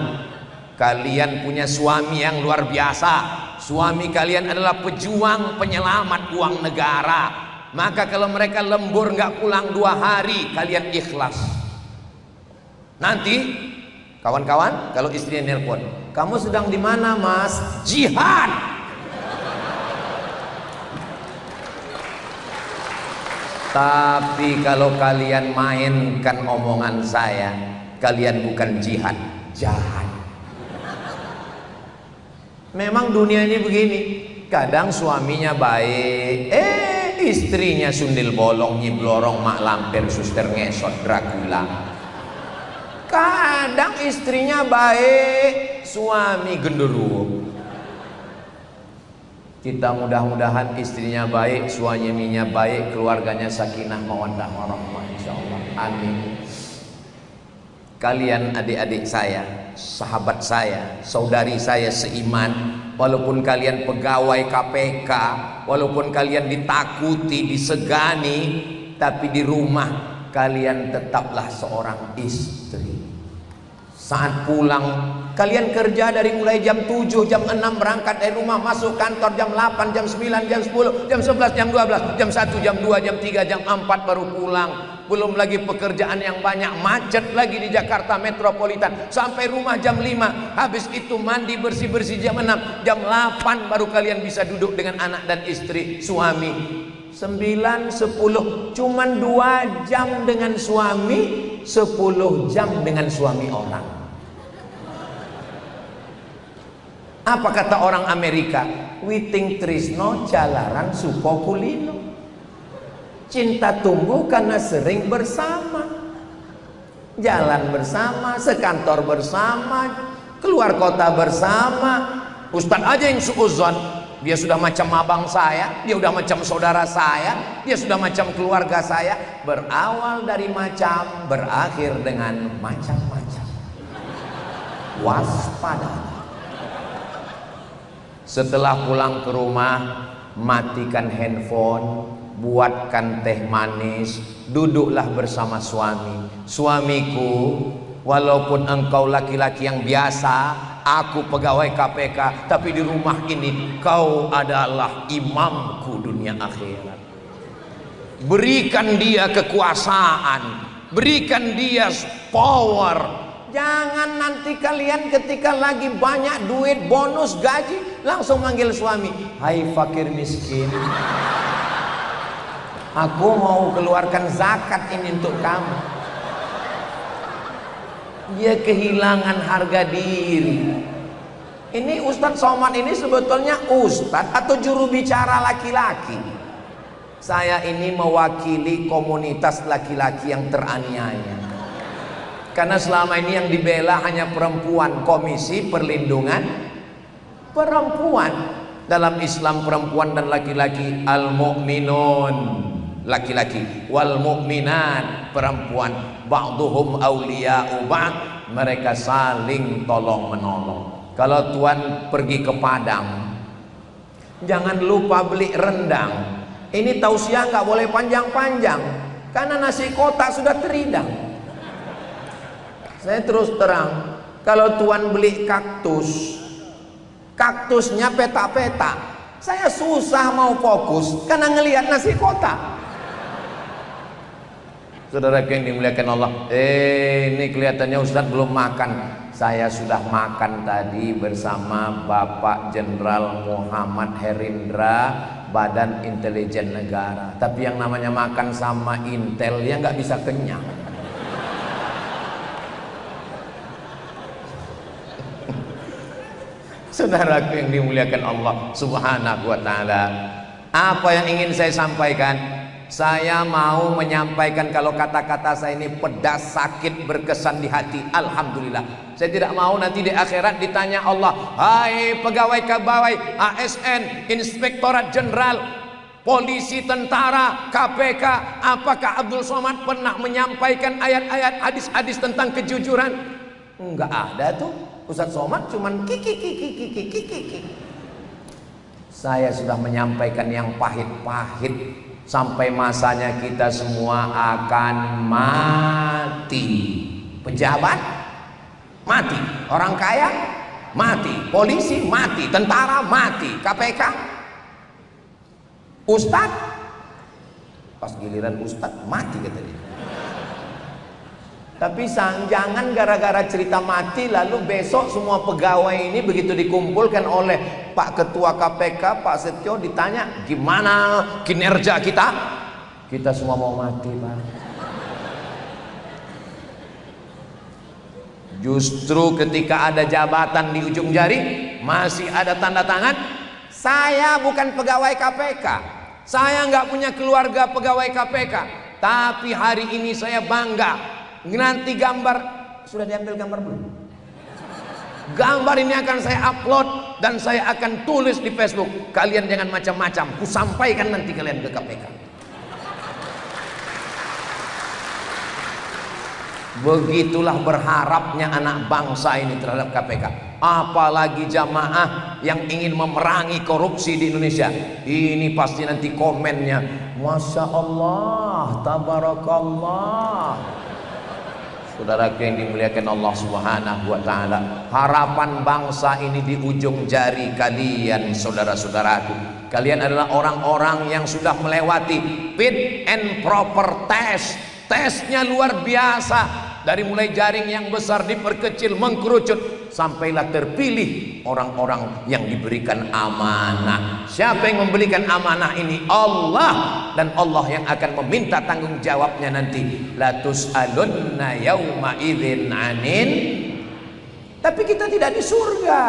kalian punya suami yang luar biasa. Suami kalian adalah pejuang penyelamat uang negara. Maka kalau mereka lembur nggak pulang 2 hari, kalian ikhlas. Nanti kawan-kawan, kalau istrinya nelpon, kamu sedang di mana mas? Jihad. Tapi kalau kalian mainkan omongan saya, kalian bukan jihad, jahat. Memang dunia ini begini. Kadang suaminya baik, istrinya sundil bolong, nyiblorong, mak lampir, suster ngesot, Dracula. Kadang istrinya baik, suami genderuwo. Kita mudah-mudahan istrinya baik, suaminya baik, keluarganya sakinah mawaddah warahmah, insyaallah. Amin. Kalian adik-adik saya, sahabat saya, saudari saya seiman, walaupun kalian pegawai KPK, walaupun kalian ditakuti, disegani, tapi di rumah kalian tetaplah seorang istri. Saat pulang, kalian kerja dari mulai jam 7, jam 6 berangkat dari rumah, masuk kantor jam 8, jam 9, jam 10, jam 11, jam 12, jam 1, jam 2, jam 3, jam 4 baru pulang. Belum lagi pekerjaan yang banyak, macet lagi di Jakarta metropolitan. Sampai rumah jam 5, habis itu mandi bersih-bersih jam 6, jam 8 baru kalian bisa duduk dengan anak dan istri, suami. 9, 10, cuman 2 jam dengan suami, 10 jam dengan suami orang. Apa kata orang Amerika? Witing trisno jalaran supo kulino. Cinta tumbuh karena sering bersama, jalan bersama, sekantor bersama, keluar kota bersama. Ustadz aja yang suuzon, dia sudah macam abang saya, dia sudah macam saudara saya, dia sudah macam keluarga saya. Berawal dari macam, berakhir dengan macam-macam. Waspada. Setelah pulang ke rumah, matikan handphone, buatkan teh manis, duduklah bersama suami. Suamiku, walaupun engkau laki-laki yang biasa, aku pegawai KPK, tapi di rumah ini kau adalah imamku dunia akhirat. Berikan dia kekuasaan, berikan dia power. Jangan nanti kalian ketika lagi banyak duit, bonus, gaji, langsung manggil suami, hai fakir miskin, aku mau keluarkan zakat ini untuk kamu. Dia kehilangan harga diri. Ini Ustadz Somad ini sebetulnya Ustadz atau juru bicara laki-laki. Saya ini mewakili komunitas laki-laki yang teraniaya. Karena selama ini yang dibela hanya perempuan. Komisi Perlindungan Perempuan. Dalam Islam perempuan dan laki-laki, al-mu'minun laki-laki, wal mu'minat perempuan, ba'duhum awliya'u ba'd, mereka saling tolong menolong. Kalau tuan pergi ke Padang, jangan lupa beli rendang. Ini tausiah nggak boleh panjang-panjang, karena nasi kotak sudah teridang. Saya terus terang, kalau tuan beli kaktus, kaktusnya peta-peta, saya susah mau fokus karena ngelihat nasi kotak. Saudara yang dimuliakan Allah, ini kelihatannya Ustadz belum makan. Saya sudah makan tadi bersama Bapak Jenderal Muhammad Herindra, Badan Intelijen Negara. Tapi yang namanya makan sama Intel ya nggak bisa kenyang. Saudara yang dimuliakan Allah Subhanahu wa ta'ala, apa yang ingin saya sampaikan? Saya mau menyampaikan, kalau kata-kata saya ini pedas, sakit, berkesan di hati, alhamdulillah. Saya tidak mau nanti di akhirat ditanya Allah, hai pegawai-pegawai ASN, Inspektorat Jenderal, polisi, tentara, KPK, apakah Abdul Somad pernah menyampaikan ayat-ayat, hadis-hadis tentang kejujuran? Enggak ada tuh. Ustadz Somad cuman kiki. Saya sudah menyampaikan yang pahit-pahit. Sampai masanya kita semua akan mati. Pejabat mati, orang kaya mati, polisi mati, tentara mati, KPK, Ustadz, pas giliran Ustadz mati katanya. Tapi jangan gara-gara cerita mati lalu besok semua pegawai ini begitu dikumpulkan oleh Pak Ketua KPK, Pak Setio, ditanya gimana kinerja kita, kita semua mau mati, Pak. Justru ketika ada jabatan di ujung jari, masih ada tanda tangan, saya bukan pegawai KPK, saya nggak punya keluarga pegawai KPK, tapi hari ini saya bangga. Nanti gambar, sudah diambil gambar belum? Gambar ini akan saya upload dan saya akan tulis di Facebook. Kalian jangan macam-macam, ku sampaikan nanti kalian ke KPK. Begitulah berharapnya anak bangsa ini terhadap KPK. Apalagi jamaah yang ingin memerangi korupsi di Indonesia. Ini pasti nanti komennya, Masya Allah, Tabarakallah. Saudaraku yang dimuliakan Allah Subhanahu wa taala, harapan bangsa ini di ujung jari kalian, saudara-saudaraku. Kalian adalah orang-orang yang sudah melewati fit and proper test. Tesnya luar biasa. Dari mulai jaring yang besar diperkecil, mengkerucut, sampailah terpilih orang-orang yang diberikan amanah. Siapa yang memberikan amanah ini? Allah. Dan Allah yang akan meminta tanggung jawabnya nanti. La tus'alunna yauma idzin anin. Tapi kita tidak di surga,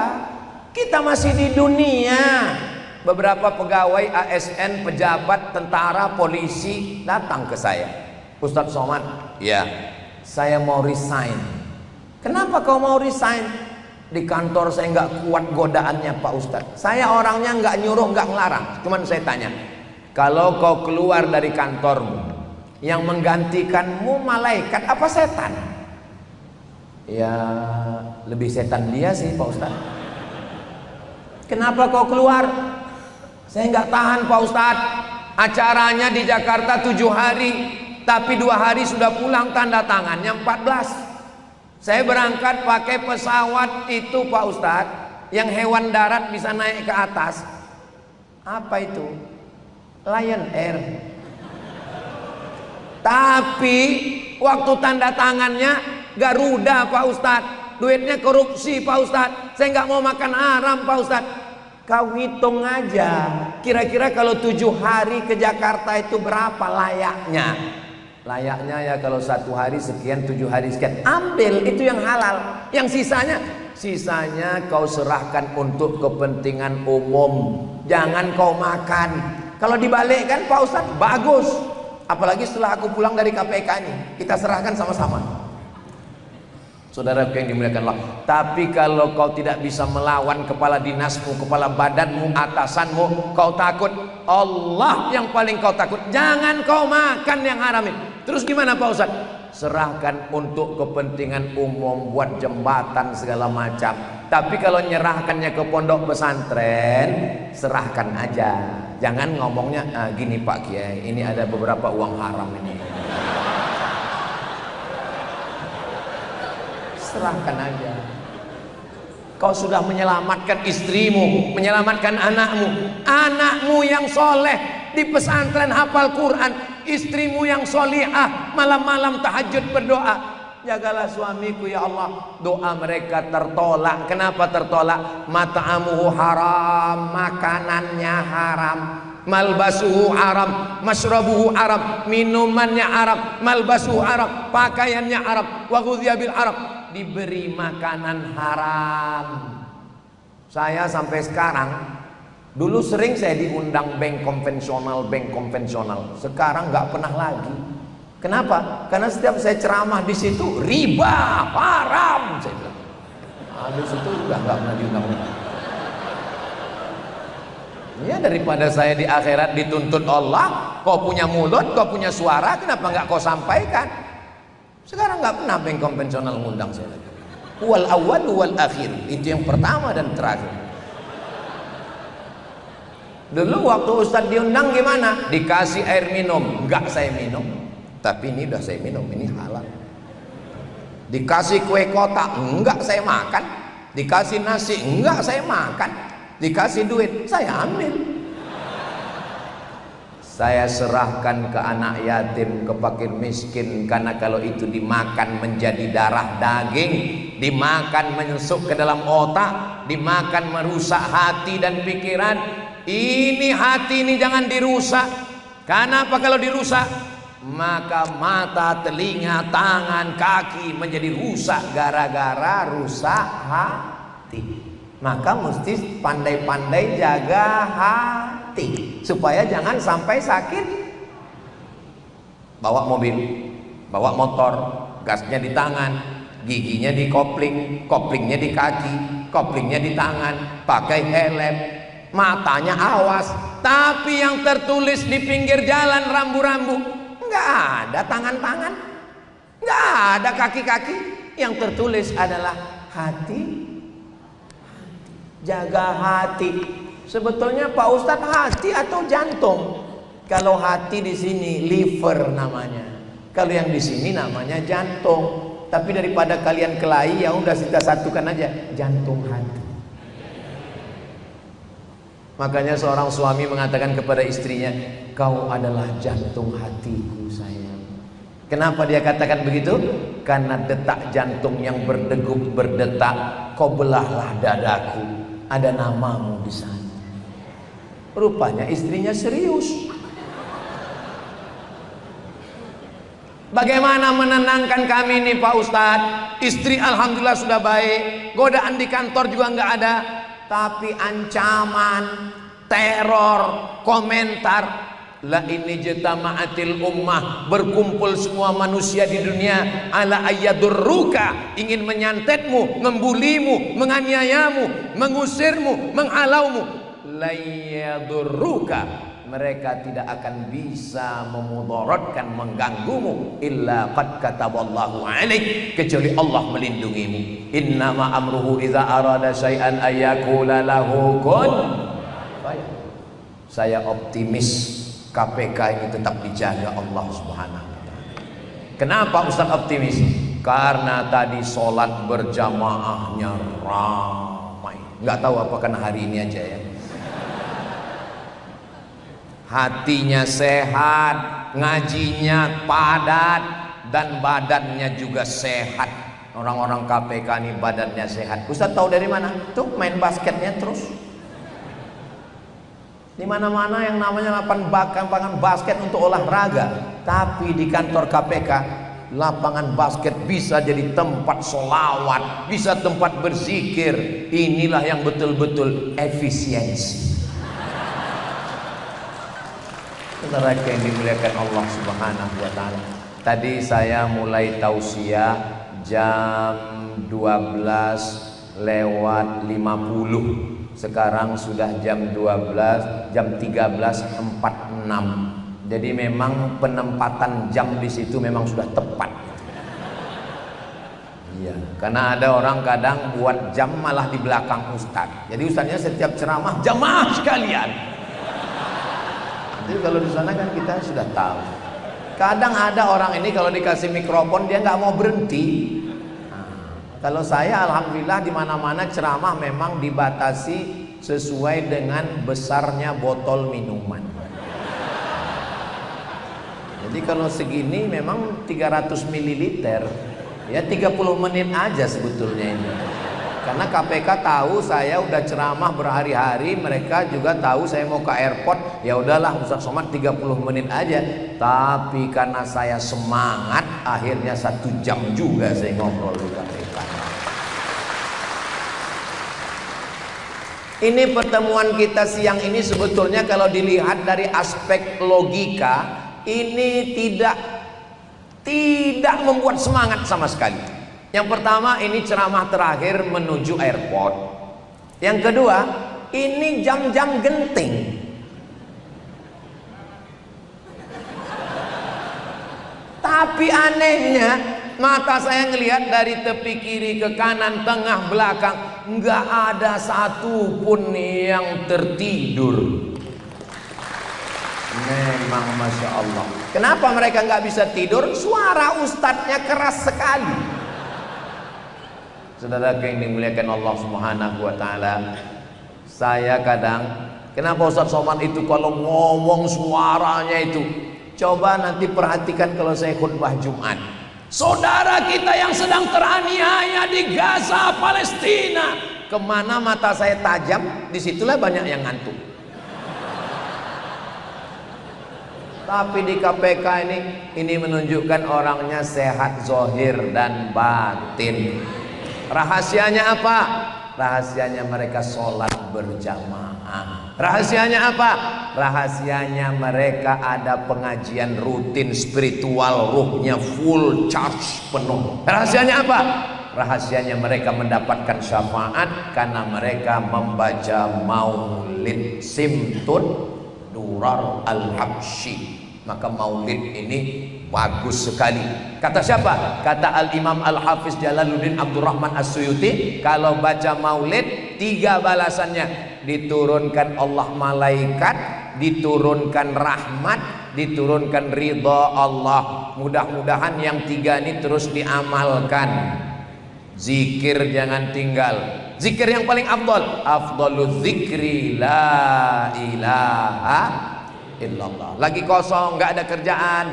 kita masih di dunia. Beberapa pegawai ASN, pejabat, tentara, polisi datang ke saya. Ustadz Somad, ya, saya mau resign. Kenapa kau mau resign? Di kantor saya nggak kuat godaannya Pak Ustadz. Saya orangnya nggak nyuruh, nggak ngelarang. Cuman saya tanya, kalau kau keluar dari kantormu, yang menggantikanmu malaikat apa setan? Ya lebih setan dia sih Pak Ustadz. Kenapa kau keluar? Saya nggak tahan Pak Ustadz. Acaranya di Jakarta 7 hari, tapi 2 hari sudah pulang, tanda tangannya 14. Saya berangkat pakai pesawat itu Pak Ustadz, yang hewan darat bisa naik ke atas. Apa itu? Lion Air. Tapi waktu tanda tangannya Garuda Pak Ustadz. Duitnya korupsi Pak Ustadz. Saya nggak mau makan haram Pak Ustadz. Kau hitung aja, kira-kira kalau 7 hari ke Jakarta itu berapa layaknya? Layaknya ya kalau 1 hari sekian, 7 hari sekian. Ambil, itu yang halal. Yang sisanya kau serahkan untuk kepentingan umum. Jangan kau makan. Kalau dibalikkan Pak Ustadz, bagus. Apalagi setelah aku pulang dari KPK ini, kita serahkan sama-sama. Saudara yang dimuliakan Allah. Tapi kalau kau tidak bisa melawan kepala dinasmu, kepala badanmu, atasanmu, kau takut, Allah yang paling kau takut. Jangan kau makan yang haram ini. Terus gimana Pak Ustaz? Serahkan untuk kepentingan umum, buat jembatan segala macam. Tapi kalau nyerahkannya ke pondok pesantren, serahkan aja. Jangan ngomongnya gini Pak Kiai, ini ada beberapa uang haram ini. Serahkan aja. Kau sudah menyelamatkan istrimu, menyelamatkan anakmu yang soleh di pesantren hafal Quran, istrimu yang solihah malam-malam tahajud berdoa. Jagalah suamiku ya Allah. Doa mereka tertolak. Kenapa tertolak? Mat'amuhu haram, makanannya haram, malbasuhu haram, masyrabuhu haram, minumannya haram, malbasuhu haram, pakaiannya haram, wa ghudhiya bil haram, diberi makanan haram. Saya sampai sekarang, dulu sering saya diundang bank konvensional, sekarang nggak pernah lagi. Kenapa? Karena setiap saya ceramah di situ riba haram, saya bilang. Habis itu udah nggak pernah diundang. Ya daripada saya di akhirat dituntut Allah, kau punya mulut, kau punya suara, kenapa nggak kau sampaikan? Sekarang nggak pernah bank konvensional ngundang saya lagi. Wal awal wal akhir, itu yang pertama dan terakhir. Dulu waktu Ustadz diundang gimana? Dikasih air minum, nggak saya minum. Tapi ini udah saya minum, ini halal. Dikasih kue kotak, enggak saya makan. Dikasih nasi, enggak saya makan. Dikasih duit, saya ambil. Saya serahkan ke anak yatim, ke fakir miskin, karena kalau itu dimakan menjadi darah daging, dimakan menyusup ke dalam otak, dimakan merusak hati dan pikiran. Ini hati ini jangan dirusak. Karena apa kalau dirusak? Maka mata, telinga, tangan, kaki menjadi rusak gara-gara rusak hati. Maka mesti pandai-pandai jaga hati supaya jangan sampai sakit. Bawa mobil, bawa motor, gasnya di tangan, giginya di kopling, koplingnya di kaki, koplingnya di tangan, pakai helm, matanya awas. Tapi yang tertulis di pinggir jalan rambu-rambu, nggak ada tangan-tangan, nggak ada kaki-kaki. Yang tertulis adalah hati. Jaga hati. Sebetulnya Pak Ustadz, hati atau jantung? Kalau hati di sini liver namanya. Kalau yang di sini namanya jantung. Tapi daripada kalian kelahi, ya udah kita satukan aja jantung hati. Makanya seorang suami mengatakan kepada istrinya, kau adalah jantung hatiku sayang. Kenapa dia katakan begitu? Karena detak jantung yang berdegup berdetak, kau belahlah dadaku, ada namamu di sana. Rupanya istrinya serius. Bagaimana menenangkan kami nih Pak Ustadz? Istri alhamdulillah sudah baik, godaan di kantor juga nggak ada. Tapi ancaman, teror, komentar, la ini jatama'atil ummah, berkumpul semua manusia di dunia, ala ayyadurruka, ingin menyantetmu, membulimu, menganiayamu, mengusirmu, menghalaumu. La yadurruka, mereka tidak akan bisa memudaratkan, mengganggumu, illa qad kataballahu alaik, kecuali Allah melindungimu. Innama amruhu idza arada syai'an ayyaqula lahu kun fayakun. Saya optimis KPK ini tetap dijaga Allah Subhanahu wa taala. Kenapa Ustaz optimis? Karena tadi sholat berjamaahnya ramai. Nggak tahu apa karena hari ini aja ya. Hatinya sehat, ngajinya padat, dan badannya juga sehat. Orang-orang KPK ini badannya sehat. Ustaz tahu dari mana? Tuh main basketnya terus. Di mana-mana yang namanya lapangan basket untuk olahraga. Tapi di kantor KPK, lapangan basket bisa jadi tempat sholawat, bisa tempat berzikir. Inilah yang betul-betul efisiensi. Saudara yang dimuliakan Allah Subhanahu wa taala. Tadi saya mulai tausiah jam 12 lewat 50. Sekarang sudah jam 12, jam 13.46. Jadi memang penempatan jam di situ memang sudah tepat. Iya, karena ada orang kadang buat jam malah di belakang ustaz. Jadi ustaznya setiap ceramah, jamaah sekalian. Jadi kalau di sana kan kita sudah tahu. Kadang ada orang ini kalau dikasih mikrofon dia nggak mau berhenti. Kalau saya alhamdulillah di mana-mana ceramah memang dibatasi sesuai dengan besarnya botol minuman. Jadi kalau segini memang 300 ml, ya 30 menit aja sebetulnya ini. Karena KPK tahu saya udah ceramah berhari-hari, mereka juga tahu saya mau ke airport, ya udahlah Ustaz Somad 30 menit aja. Tapi karena saya semangat, akhirnya 1 jam juga saya ngobrol di KPK. Ini pertemuan kita siang ini sebetulnya kalau dilihat dari aspek logika, ini tidak membuat semangat sama sekali. Yang pertama, ini ceramah terakhir menuju airport. Yang kedua, ini jam-jam genting. Tapi anehnya, mata saya ngelihat dari tepi kiri ke kanan, tengah, belakang, nggak ada satupun yang tertidur. Memang Masya Allah. Kenapa mereka nggak bisa tidur? Suara ustadznya keras sekali. Saudara yang dimuliakan Allah Subhanahu wa taala, saya kadang, kenapa Ustaz Somad itu kalau ngomong suaranya itu, coba nanti perhatikan kalau saya khutbah Jumat. Saudara kita yang sedang teraniaya di Gaza, Palestina, kemana mata saya tajam, disitulah banyak yang ngantuk. Tapi di KPK ini menunjukkan orangnya sehat zahir dan batin. Rahasianya apa? Rahasianya mereka sholat berjamaah. Rahasianya apa? Rahasianya mereka ada pengajian rutin spiritual, ruhnya full charge penuh. Rahasianya apa? Rahasianya mereka mendapatkan syafaat karena mereka membaca maulid Simtun Durar Al-Habsyi. Maka maulid ini bagus sekali. Kata siapa? Kata Al-Imam Al-Hafiz Jalaluddin Abdurrahman As-Suyuti, kalau baca maulid 3 balasannya: diturunkan Allah malaikat, diturunkan rahmat, diturunkan ridha Allah. Mudah-mudahan yang tiga ini terus diamalkan. Zikir jangan tinggal. Zikir yang paling afdalul zikri la ilaha illallah. Lagi kosong, nggak ada kerjaan,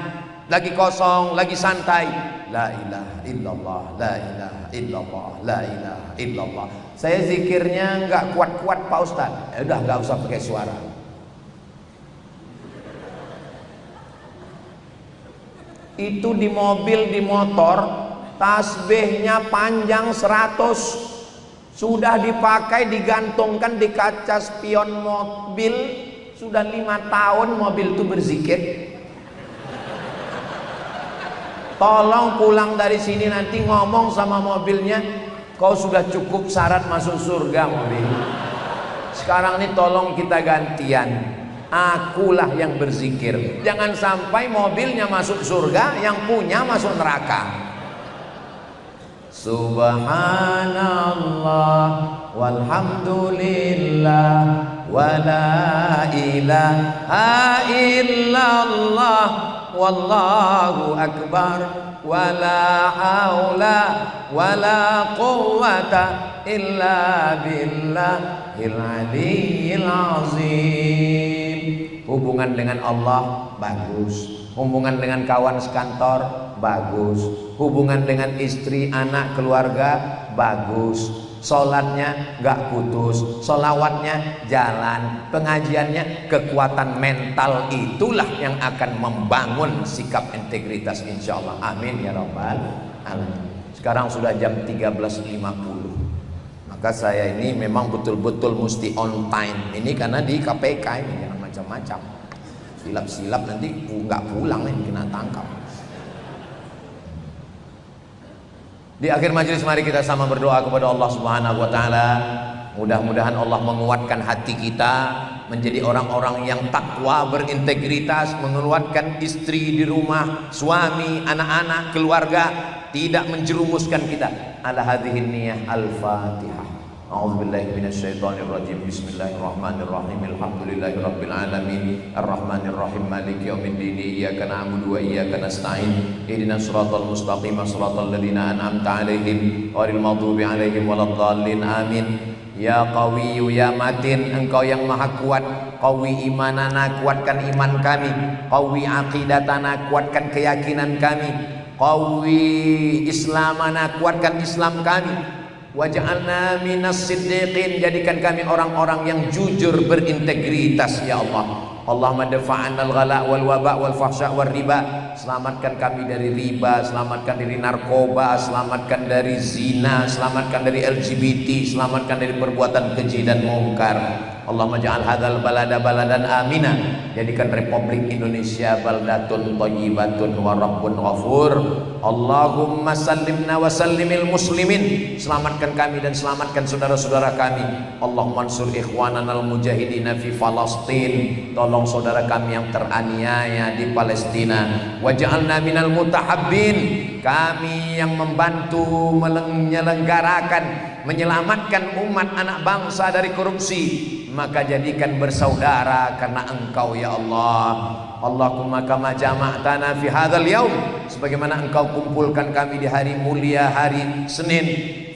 lagi kosong, lagi santai, la ilaha illallah, la ilaha illallah, la ilaha illallah. Saya zikirnya nggak kuat-kuat Pak Ustadz. Ya udah, nggak usah pakai suara. Itu di mobil, di motor, tasbihnya panjang 100, sudah dipakai, digantungkan di kaca spion mobil, sudah 5 tahun mobil itu berzikir. Tolong pulang dari sini nanti ngomong sama mobilnya, kau sudah cukup syarat masuk surga mobil. Sekarang ini tolong kita gantian, akulah yang berzikir. Jangan sampai mobilnya masuk surga, yang punya masuk neraka. Subhanallah walhamdulillah wala ilaha illallah wallahu akbar wala haula wala quwwata illa billahil aliyyil azim. Hubungan dengan Allah bagus, hubungan dengan kawan sekantor bagus, hubungan dengan istri, anak, keluarga bagus, sholatnya gak putus, sholawatnya jalan, pengajiannya, kekuatan mental itulah yang akan membangun sikap integritas insyaallah. Amin ya rabbal alamin. Sekarang sudah jam 13.50, maka saya ini memang betul-betul mesti on time ini karena di KPK ini jangan macam-macam, silap-silap nanti nggak pulang nih kena tangkap. Di akhir majelis mari kita sama berdoa kepada Allah Subhanahu wa taala. Mudah-mudahan Allah menguatkan hati kita menjadi orang-orang yang takwa, berintegritas, menguatkan istri di rumah, suami, anak-anak, keluarga, tidak menjerumuskan kita. Ala hadhihi niyyah al-Fatihah. A'udzubillahi minasyaitonirrajim. Bismillahirrahmanirrahim. Alhamdulillahirabbil alamin. Arrahmanirrahim. Maliki yaumiddin. Iyyaka na'budu wa iyyaka nasta'in. Ihdinas siratal mustaqim. Shiratal ladzina an'amta 'alaihim ghairil maghdubi 'alaihim waladdallin. Amin. Ya Qawiyyu ya Matin, Engkau yang maha kuat. Qawi imanana, kuatkan iman kami. Qawi aqidatana, kuatkan keyakinan kami. Qawi islamana, kuatkan Islam kami. Waj'alna minas siddiqin, jadikan kami orang-orang yang jujur, berintegritas ya Allah. Allahumma dafa'anal ghala wal waba wal fahsya wal riba. Selamatkan kami dari riba, selamatkan dari narkoba, selamatkan dari zina, selamatkan dari LGBT, selamatkan dari perbuatan keji dan mungkar. Allahumma ja'al hadzal balada baladan amina, jadikan Republik Indonesia baldatun thayyibatun wa rabbun ghafur. Allahumma sallimna wa sallimil muslimin, selamatkan kami dan selamatkan saudara-saudara kami. Allahumma ansur ikhwananal mujahidina fi Falastin, tolong saudara kami yang teraniaya di Palestina. Waj'alna minal mutahabbin, kami yang membantu menyelenggarakan, menyelamatkan umat anak bangsa dari korupsi, maka jadikan bersaudara karena Engkau ya Allah. Allahumma kama jama'tana fi hadzal yaum, sebagaimana Engkau kumpulkan kami di hari mulia hari Senin,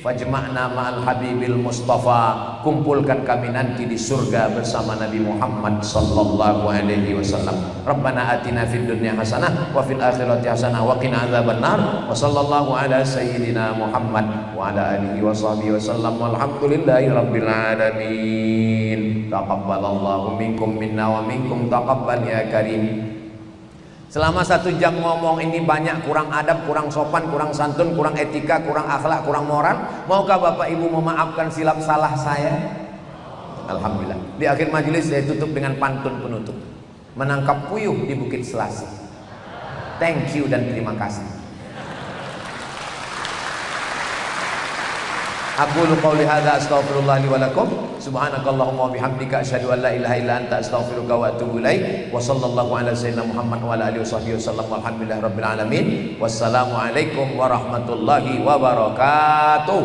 fajma'na ma'al habibil mustafa, kumpulkan kami nanti di surga bersama Nabi Muhammad sallallahu alaihi wasallam. Rabbana atina fid dunya hasanah wa fil akhirati hasanah wa qina adzabannar. Wa sallallahu ala sayyidina Muhammad wa ala alihi wa sahbihi wasallam. Walhamdulillahi rabbil alamin. Taqabbalallahu minkum minna wa minkum taqabbal ya karim. Selama 1 jam ngomong ini banyak kurang adab, kurang sopan, kurang santun, kurang etika, kurang akhlak, kurang moral. Maukah Bapak Ibu memaafkan silap salah saya? Alhamdulillah. Di akhir majelis saya tutup dengan pantun penutup. Menangkap puyuh di Bukit Selasih. Thank you dan terima kasih. Aqulu qawli hadza astaghfirullah li wa lakum. Subhanakallahumma wa bihamdika asyhadu an la ilaha illa anta astaghfiruka wa atubu ilaik. Wa sallallahu ala sayyidina Muhammad wa ala alihi washabbihi wasallam. Walhamdulillahirabbil alamin. Wassalamu alaikum warahmatullahi wabarakatuh.